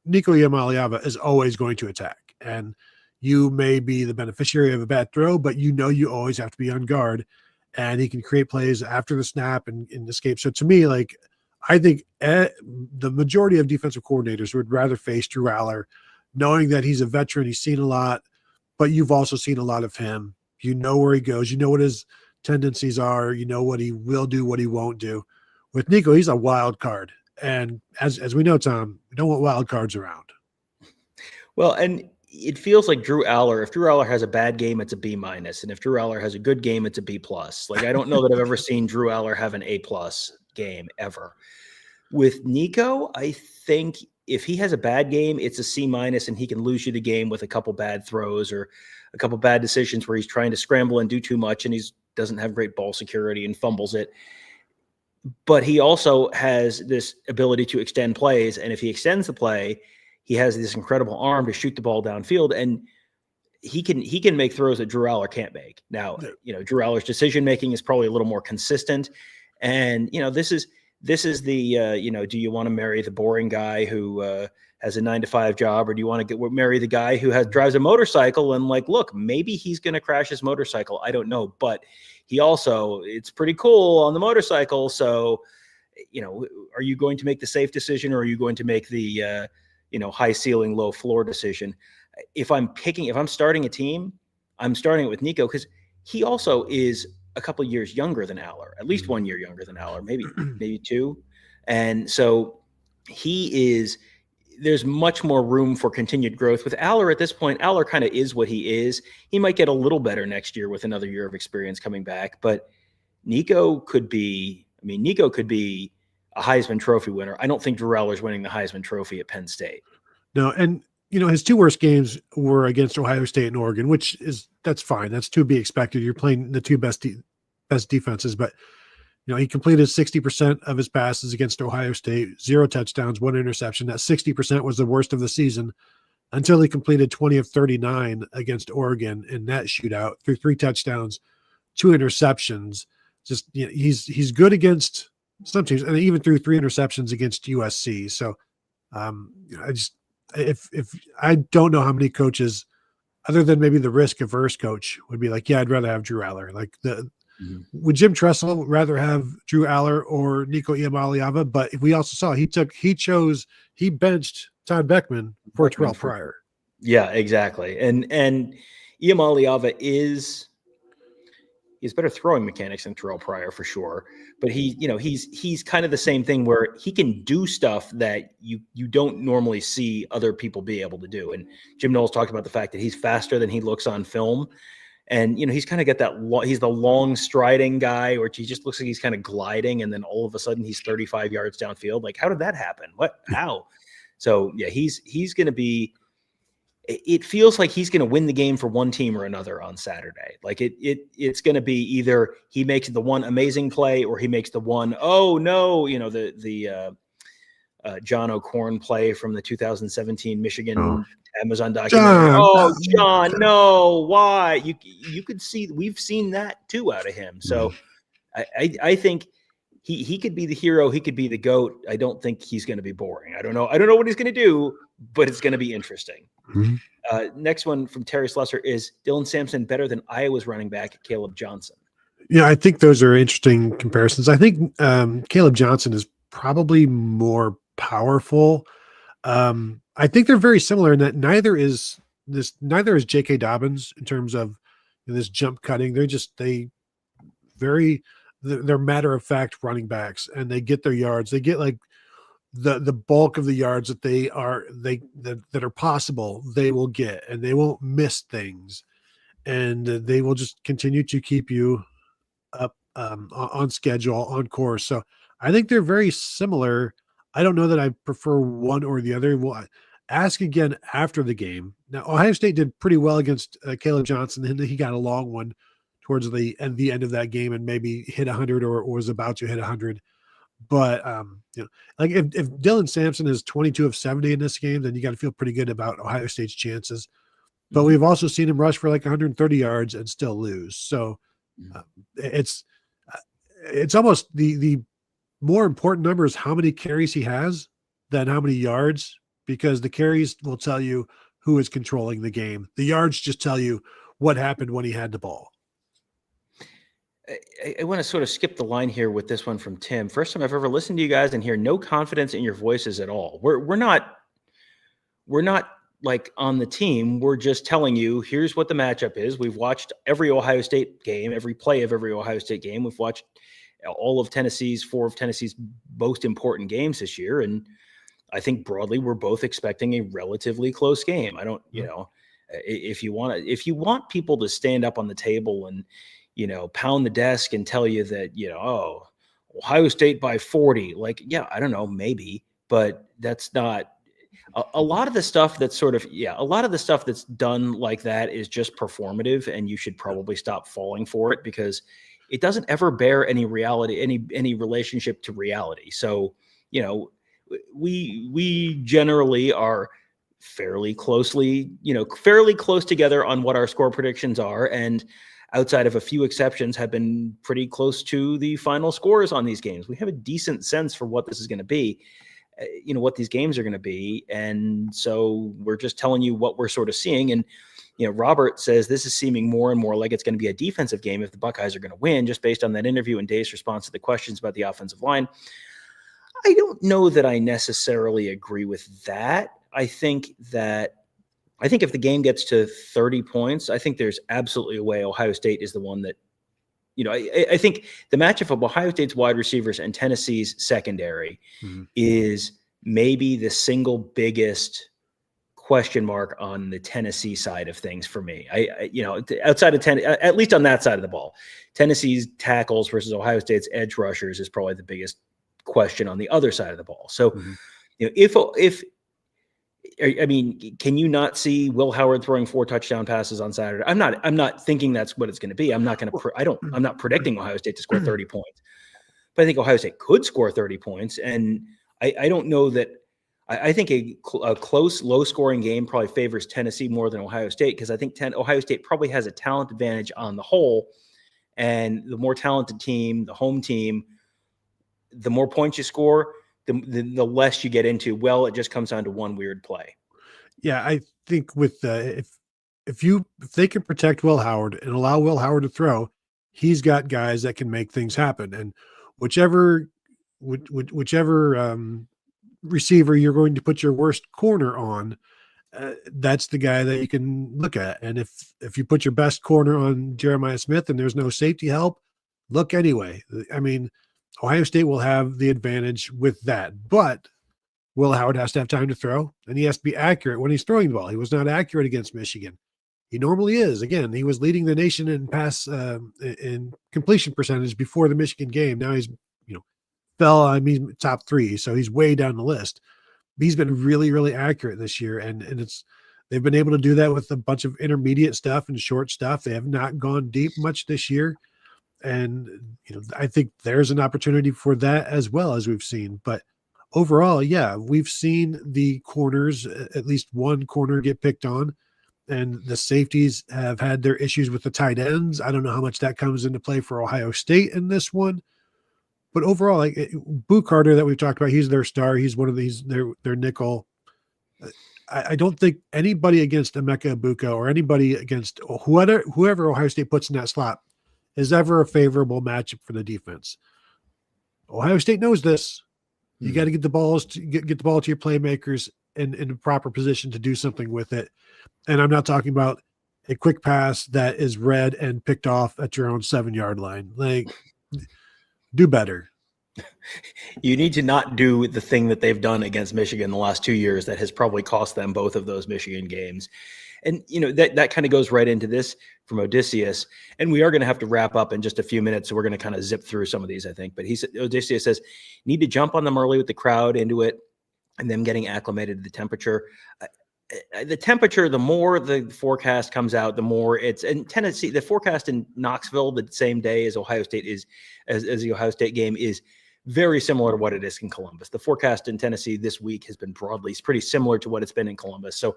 Nico Iamaleava is always going to attack, and you may be the beneficiary of a bad throw, but you always have to be on guard, and he can create plays after the snap and escape. So to me, like, I think the majority of defensive coordinators would rather face Drew Aller, knowing that he's a veteran, he's seen a lot, but you've also seen a lot of him. You know where he goes. You know what his tendencies are. You know what he will do, what he won't do. With Nico, he's a wild card. And as we know, Tom, we don't want wild cards around. Well, and it feels like Drew Aller, if Drew Aller has a bad game, it's a B-. And if Drew Aller has a good game, it's a B+. Like, I don't know that I've ever seen Drew Aller have an A+ game ever. With Nico, I think if he has a bad game, it's a C- and he can lose you the game with a couple bad throws or a couple bad decisions where he's trying to scramble and do too much and he doesn't have great ball security and fumbles it. But he also has this ability to extend plays. And if he extends the play, he has this incredible arm to shoot the ball downfield. And he can make throws that Drew Aller can't make. Now, Drew Aller's decision-making is probably a little more consistent. And, this is the, do you want to marry the boring guy who has a 9-to-5 job, or do you want to marry the guy who drives a motorcycle and look, maybe he's going to crash his motorcycle. I don't know, but he also, it's pretty cool on the motorcycle. So are you going to make the safe decision, or are you going to make the, high ceiling, low floor decision? If I'm starting a team, I'm starting it with Nico, because he also is a couple of years younger than Aller, at least 1 year younger than Aller, maybe two. And so there's much more room for continued growth with Aller at this point. Aller kind of is what he is. He might get a little better next year with another year of experience coming back, but Nico could be a Heisman Trophy winner. I don't think Drew Aller's winning the Heisman Trophy at Penn State. No, and his two worst games were against Ohio State and Oregon, that's fine. That's to be expected. You're playing the two best defenses, but he completed 60% of his passes against Ohio State, 0 touchdowns, 1 interception. That 60% was the worst of the season until he completed 20 of 39 against Oregon in that shootout, through 3 touchdowns, 2 interceptions. Just he's good against some teams, and even threw 3 interceptions against USC. So if I don't know how many coaches, other than maybe the risk averse coach, would be like, yeah, I'd rather have Drew Aller. Like would Jim Tressel rather have Drew Aller or Nico Iamaleava? But we also saw he benched Todd Beckman for Terrell Pryor. Yeah, exactly. And Iamaleava he's better throwing mechanics than Terrell Pryor for sure. But he's kind of the same thing where he can do stuff that you don't normally see other people be able to do. And Jim Knowles talked about the fact that he's faster than he looks on film. And, he's kind of got that, he's the long striding guy, or he just looks like he's kind of gliding. And then all of a sudden he's 35 yards downfield. Like, how did that happen? How? So yeah, he's going to be, it feels like he's going to win the game for one team or another on Saturday. Like it's going to be either he makes the one amazing play, or he makes the one, oh no, the John O'Corn play from the 2017 Michigan Amazon documentary. John, no, why? You could see, we've seen that too out of him. So I think he could be the hero. He could be the GOAT. I don't think he's going to be boring. I don't know what he's going to do, but it's going to be interesting. Mm-hmm. Next one from Terry Slusser is Dylan Sampson better than Iowa's running back Caleb Johnson? Yeah, I think those are interesting comparisons. I think Caleb Johnson is probably more powerful. I think they're very similar in that neither is J.K. Dobbins in terms of this jump cutting. They're matter of fact running backs, and they get their yards. They get like the bulk of the yards that are possible. They will get, and they won't miss things, and they will just continue to keep you up on schedule, on course. So I think they're very similar. I don't know that I prefer one or the other. We'll ask again after the game. Now, Ohio State did pretty well against Caleb Johnson, and he got a long one towards the end of that game and maybe hit 100 or was about to hit 100. But, like if Dylan Sampson is 22 of 70 in this game, then you got to feel pretty good about Ohio State's chances. But we've also seen him rush for like 130 yards and still lose. So it's almost the more important number is how many carries he has than how many yards, because the carries will tell you who is controlling the game. The yards just tell you what happened when he had the ball. I want to sort of skip the line here with this one from Tim. First time I've ever listened to you guys and hear no confidence in your voices at all. We're not like on the team. We're just telling you, here's what the matchup is. We've watched every Ohio State game, every play of every Ohio State game. We've watched all of four of Tennessee's most important games this year. And I think broadly, we're both expecting a relatively close game. I don't, if you want people to stand up on the table and, pound the desk and tell you that, Ohio State by 40, like, yeah, I don't know, maybe, but that's not a lot of the stuff that's that's done like that is just performative, and you should probably stop falling for it because it doesn't ever bear any reality, any relationship to reality. So, we generally are fairly close together on what our score predictions are, and outside of a few exceptions have been pretty close to the final scores on these games. We have a decent sense for what this is going to be, what these games are going to be. And so we're just telling you what we're sort of seeing. And, Robert says this is seeming more and more like it's going to be a defensive game if the Buckeyes are going to win, just based on that interview and Dave's response to the questions about the offensive line. I don't know that I necessarily agree with that. I think if the game gets to 30 points, I think there's absolutely a way Ohio State is the one that, I think the matchup of Ohio State's wide receivers and Tennessee's secondary is maybe the single biggest question mark on the Tennessee side of things for me. Outside of at least on that side of the ball, Tennessee's tackles versus Ohio State's edge rushers is probably the biggest question on the other side of the ball. So, can you not see Will Howard throwing 4 touchdown passes on Saturday? I'm not thinking that's what it's going to be. I'm not predicting Ohio State to score 30 points, but I think Ohio State could score 30 points. And I don't know that. I think a close, low-scoring game probably favors Tennessee more than Ohio State, because I think Ohio State probably has a talent advantage on the whole, and the more talented team, the home team, the more points you score, the less you get into, well, it just comes down to one weird play. Yeah, I think with if they can protect Will Howard and allow Will Howard to throw, he's got guys that can make things happen. And whichever receiver you're going to put your worst corner on, that's the guy that you can look at. And if you put your best corner on Jeremiah Smith and there's no safety help, look anyway. I mean, Ohio State will have the advantage with that, but Will Howard has to have time to throw, and he has to be accurate when he's throwing the ball. He was not accurate against Michigan. He normally is. Again, he was leading the nation in pass in completion percentage before the Michigan game. Now he's he's top 3, so he's way down the list. He's been really, really accurate this year, and they've been able to do that with a bunch of intermediate stuff and short stuff. They have not gone deep much this year, and I think there's an opportunity for that as well, as we've seen. But overall, yeah, we've seen the corners, at least one corner get picked on, and the safeties have had their issues with the tight ends. I don't know how much that comes into play for Ohio State in this one. But overall, like Boo Carter that we've talked about, he's their star. He's one of their nickel. I don't think anybody against Emeka Egbuka or anybody against whoever Ohio State puts in that slot is ever a favorable matchup for the defense. Ohio State knows this. You got to get the balls to get the ball to your playmakers in a proper position to do something with it. And I'm not talking about a quick pass that is read and picked off at your own 7-yard line. Like, do better. You need to not do the thing that they've done against Michigan the last 2 years that has probably cost them both of those Michigan games. And, that kind of goes right into this from Odysseus. And we are going to have to wrap up in just a few minutes. So we're going to kind of zip through some of these, I think. But Odysseus says, need to jump on them early with the crowd into it and them getting acclimated to the temperature. The temperature, the more the forecast comes out, the more it's in Tennessee. The forecast in Knoxville the same day as Ohio State as the Ohio State game is very similar to what it is in Columbus. The forecast in Tennessee this week has been broadly pretty similar to what it's been in Columbus. So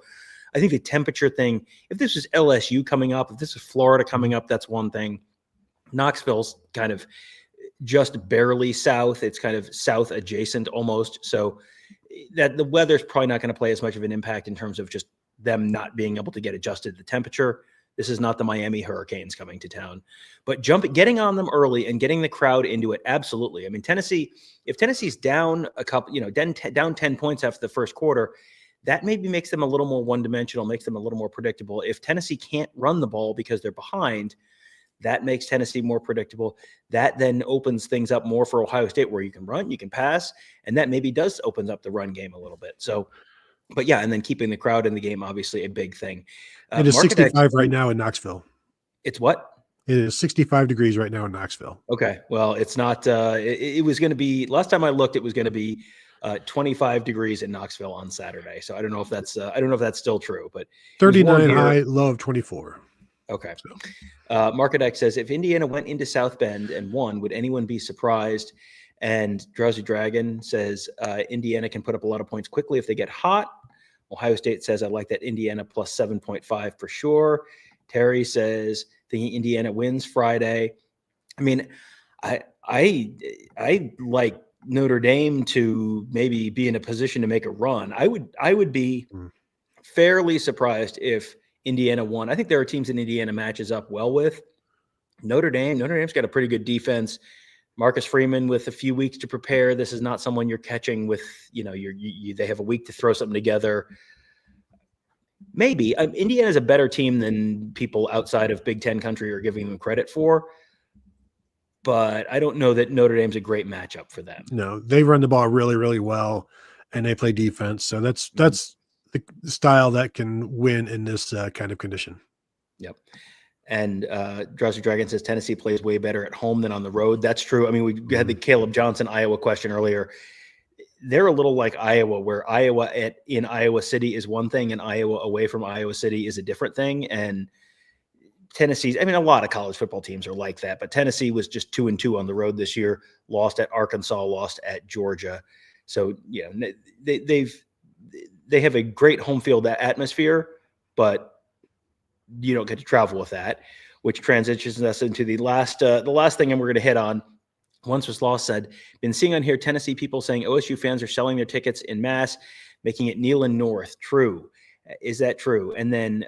I think the temperature thing, if this was LSU coming up, if this is Florida coming up, that's one thing. Knoxville's kind of just barely south. It's kind of south adjacent almost. So that the weather's probably not going to play as much of an impact in terms of just them not being able to get adjusted to the temperature. This is not the Miami Hurricanes coming to town, but getting on them early and getting the crowd into it. Absolutely. I mean, if Tennessee's down a couple, down 10 points after the first quarter, that maybe makes them a little more one-dimensional, makes them a little more predictable. If Tennessee can't run the ball because they're behind, that makes Tennessee more predictable. That then opens things up more for Ohio State, where you can run, you can pass, and that maybe does opens up the run game a little bit. So, but yeah, and then keeping the crowd in the game, obviously a big thing. It is 65 right now in Knoxville. It's what? It is 65 degrees right now in Knoxville. Okay. Well, it's not, it was going to be, last time I looked, it was going to be 25 degrees in Knoxville on Saturday. So I don't know if that's still true, but 39 high, low of 24. Okay. Markedex says, if Indiana went into South Bend and won, would anyone be surprised? And Drowsy Dragon says, Indiana can put up a lot of points quickly if they get hot. Ohio State says, I like that Indiana plus 7.5 for sure. Terry says, thinking Indiana wins Friday. I mean, I like Notre Dame to maybe be in a position to make a run. I would be fairly surprised if Indiana won. I think there are teams in Indiana matches up well with. Notre Dame's got a pretty good defense. Marcus Freeman with a few weeks to prepare. This is not someone you're catching with, they have a week to throw something together. Maybe Indiana is a better team than people outside of Big Ten country are giving them credit for. But I don't know that Notre Dame's a great matchup for them. No, they run the ball really, really well, and they play defense. So that's the style that can win in this kind of condition. Yep. And Drowsy Dragon says Tennessee plays way better at home than on the road. That's true. I mean, we had the Caleb Johnson Iowa question earlier. They're a little like Iowa, where Iowa in Iowa City is one thing and Iowa away from Iowa City is a different thing. And Tennessee's, I mean, a lot of college football teams are like that, but Tennessee was just 2-2 on the road this year, lost at Arkansas, lost at Georgia. So, yeah, they have a great home field atmosphere, but you don't get to travel with that, which transitions us into the last thing we're going to hit on. Once Was Lost said, been seeing on here Tennessee people saying OSU fans are selling their tickets in mass, making it Neyland North. True. Is that true? And then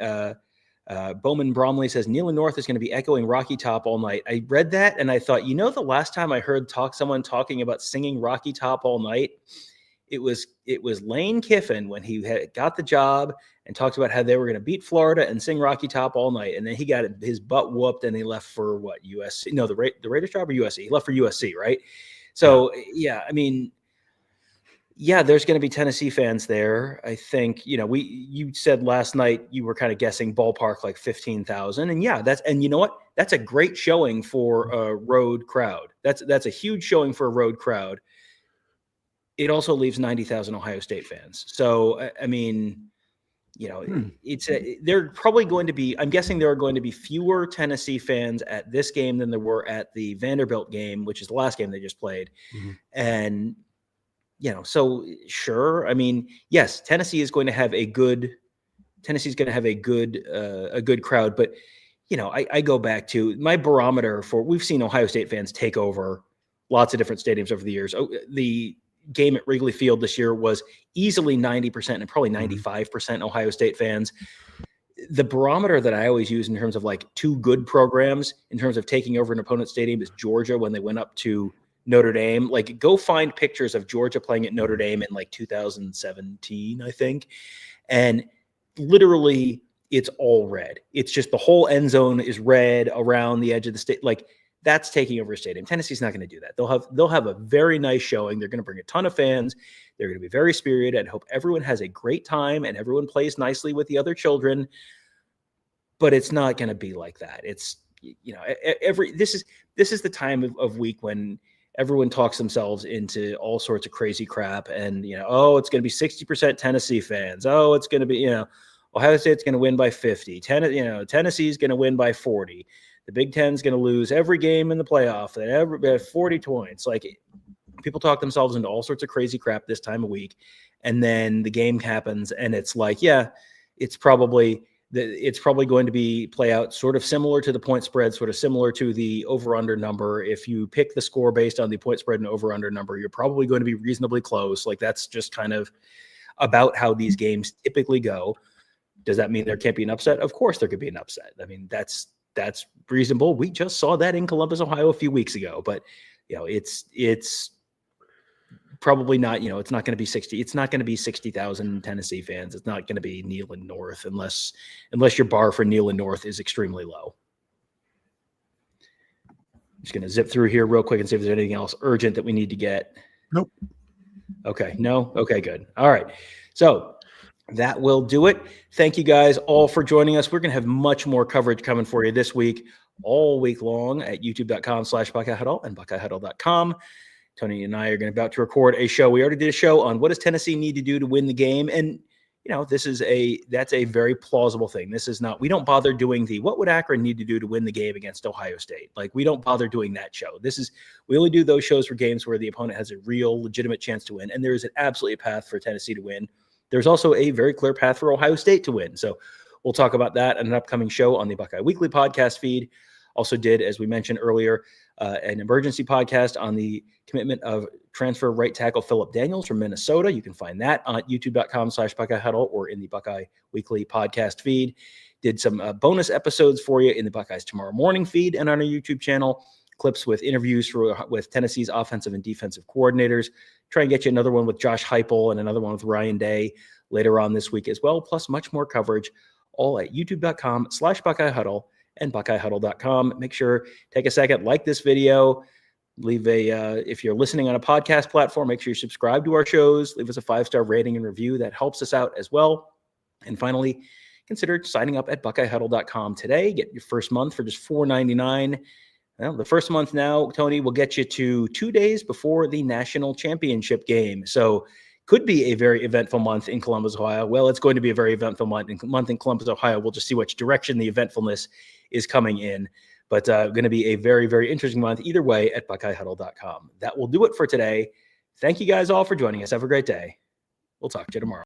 Bowman Bromley says Neyland North is going to be echoing Rocky Top all night. I read that and I thought, the last time I heard someone talking about singing Rocky Top all night, it was Lane Kiffin when he got the job and talked about how they were going to beat Florida and sing Rocky Top all night. And then he got his butt whooped and he left for what, USC? No, the Raiders job or USC? He left for USC, right? So, yeah, I mean, yeah, there's going to be Tennessee fans there. I think, you said last night you were kind of guessing ballpark like 15,000. And yeah, and you know what? That's a great showing for a road crowd. That's a huge showing for a road crowd. It also leaves 90,000 Ohio State fans. So, I mean, they're probably going to be, I'm guessing there are going to be fewer Tennessee fans at this game than there were at the Vanderbilt game, which is the last game they just played. Mm-hmm. And, so sure. I mean, yes, Tennessee's going to have a good crowd, but I go back to my barometer for, we've seen Ohio State fans take over lots of different stadiums over the years. The game at Wrigley Field this year was easily 90% and probably 95% Ohio State fans. The barometer that I always use in terms of like two good programs in terms of taking over an opponent's stadium is Georgia when they went up to Notre Dame. Like, go find pictures of Georgia playing at Notre Dame in like 2017, I think. And literally it's all red. It's just the whole end zone is red around the edge of the state. Like, that's taking over a stadium. Tennessee's not going to do that. They'll have a very nice showing. They're going to bring a ton of fans. They're going to be very spirited. I hope everyone has a great time and everyone plays nicely with the other children. But it's not going to be like that. It's this is the time of week when everyone talks themselves into all sorts of crazy crap. And it's going to be 60% Tennessee fans. Oh, it's going to be Ohio State's going to win by 50. Tennessee's going to win by 40. The Big Ten's going to lose every game in the playoff. They have 40 points. Like, people talk themselves into all sorts of crazy crap this time of week, and then the game happens, and it's like, yeah, it's probably going to play out sort of similar to the point spread, sort of similar to the over/under number. If you pick the score based on the point spread and over/under number, you're probably going to be reasonably close. Like, that's just kind of about how these games typically go. Does that mean there can't be an upset? Of course, there could be an upset. I mean, that's reasonable. We just saw that in Columbus, Ohio a few weeks ago, but it's probably not, it's not going to be 60. It's not going to be 60,000 Tennessee fans. It's not going to be Neyland North unless your bar for Neyland North is extremely low. I'm just going to zip through here real quick and see if there's anything else urgent that we need to get. Nope. Okay. No. Okay, good. All right. So that will do it. Thank you guys all for joining us. We're going to have much more coverage coming for you this week, all week long at youtube.com/Buckeye Huddle and BuckeyeHuddle.com. Tony and I are about to record a show. We already did a show on what does Tennessee need to do to win the game. And, that's a very plausible thing. This is not, we don't bother doing what would Akron need to do to win the game against Ohio State? Like, we don't bother doing that show. We only do those shows for games where the opponent has a real legitimate chance to win. And there is absolutely a path for Tennessee to win. There's also a very clear path for Ohio State to win. So we'll talk about that in an upcoming show on the Buckeye Weekly podcast feed. Also did, as we mentioned earlier, an emergency podcast on the commitment of transfer right tackle Phillip Daniels from Minnesota. You can find that on youtube.com/Buckeye Huddle or in the Buckeye Weekly podcast feed. Did some bonus episodes for you in the Buckeyes Tomorrow Morning feed and on our YouTube channel. clips with interviews with Tennessee's offensive and defensive coordinators. Try and get you another one with Josh Heupel and another one with Ryan Day later on this week as well, plus much more coverage, all at youtube.com/Buckeye Huddle and BuckeyeHuddle.com. Make sure, take a second, like this video, leave if you're listening on a podcast platform, make sure you subscribe to our shows, leave us a 5-star rating and review. That helps us out as well. And finally, consider signing up at BuckeyeHuddle.com today. Get your first month for just $4.99. Well, the first month now, Tony, will get you to 2 days before the national championship game. So could be a very eventful month in Columbus, Ohio. Well, it's going to be a very eventful month in Columbus, Ohio. We'll just see which direction the eventfulness is coming in. But going to be a very, very interesting month either way at BuckeyeHuddle.com. That will do it for today. Thank you guys all for joining us. Have a great day. We'll talk to you tomorrow.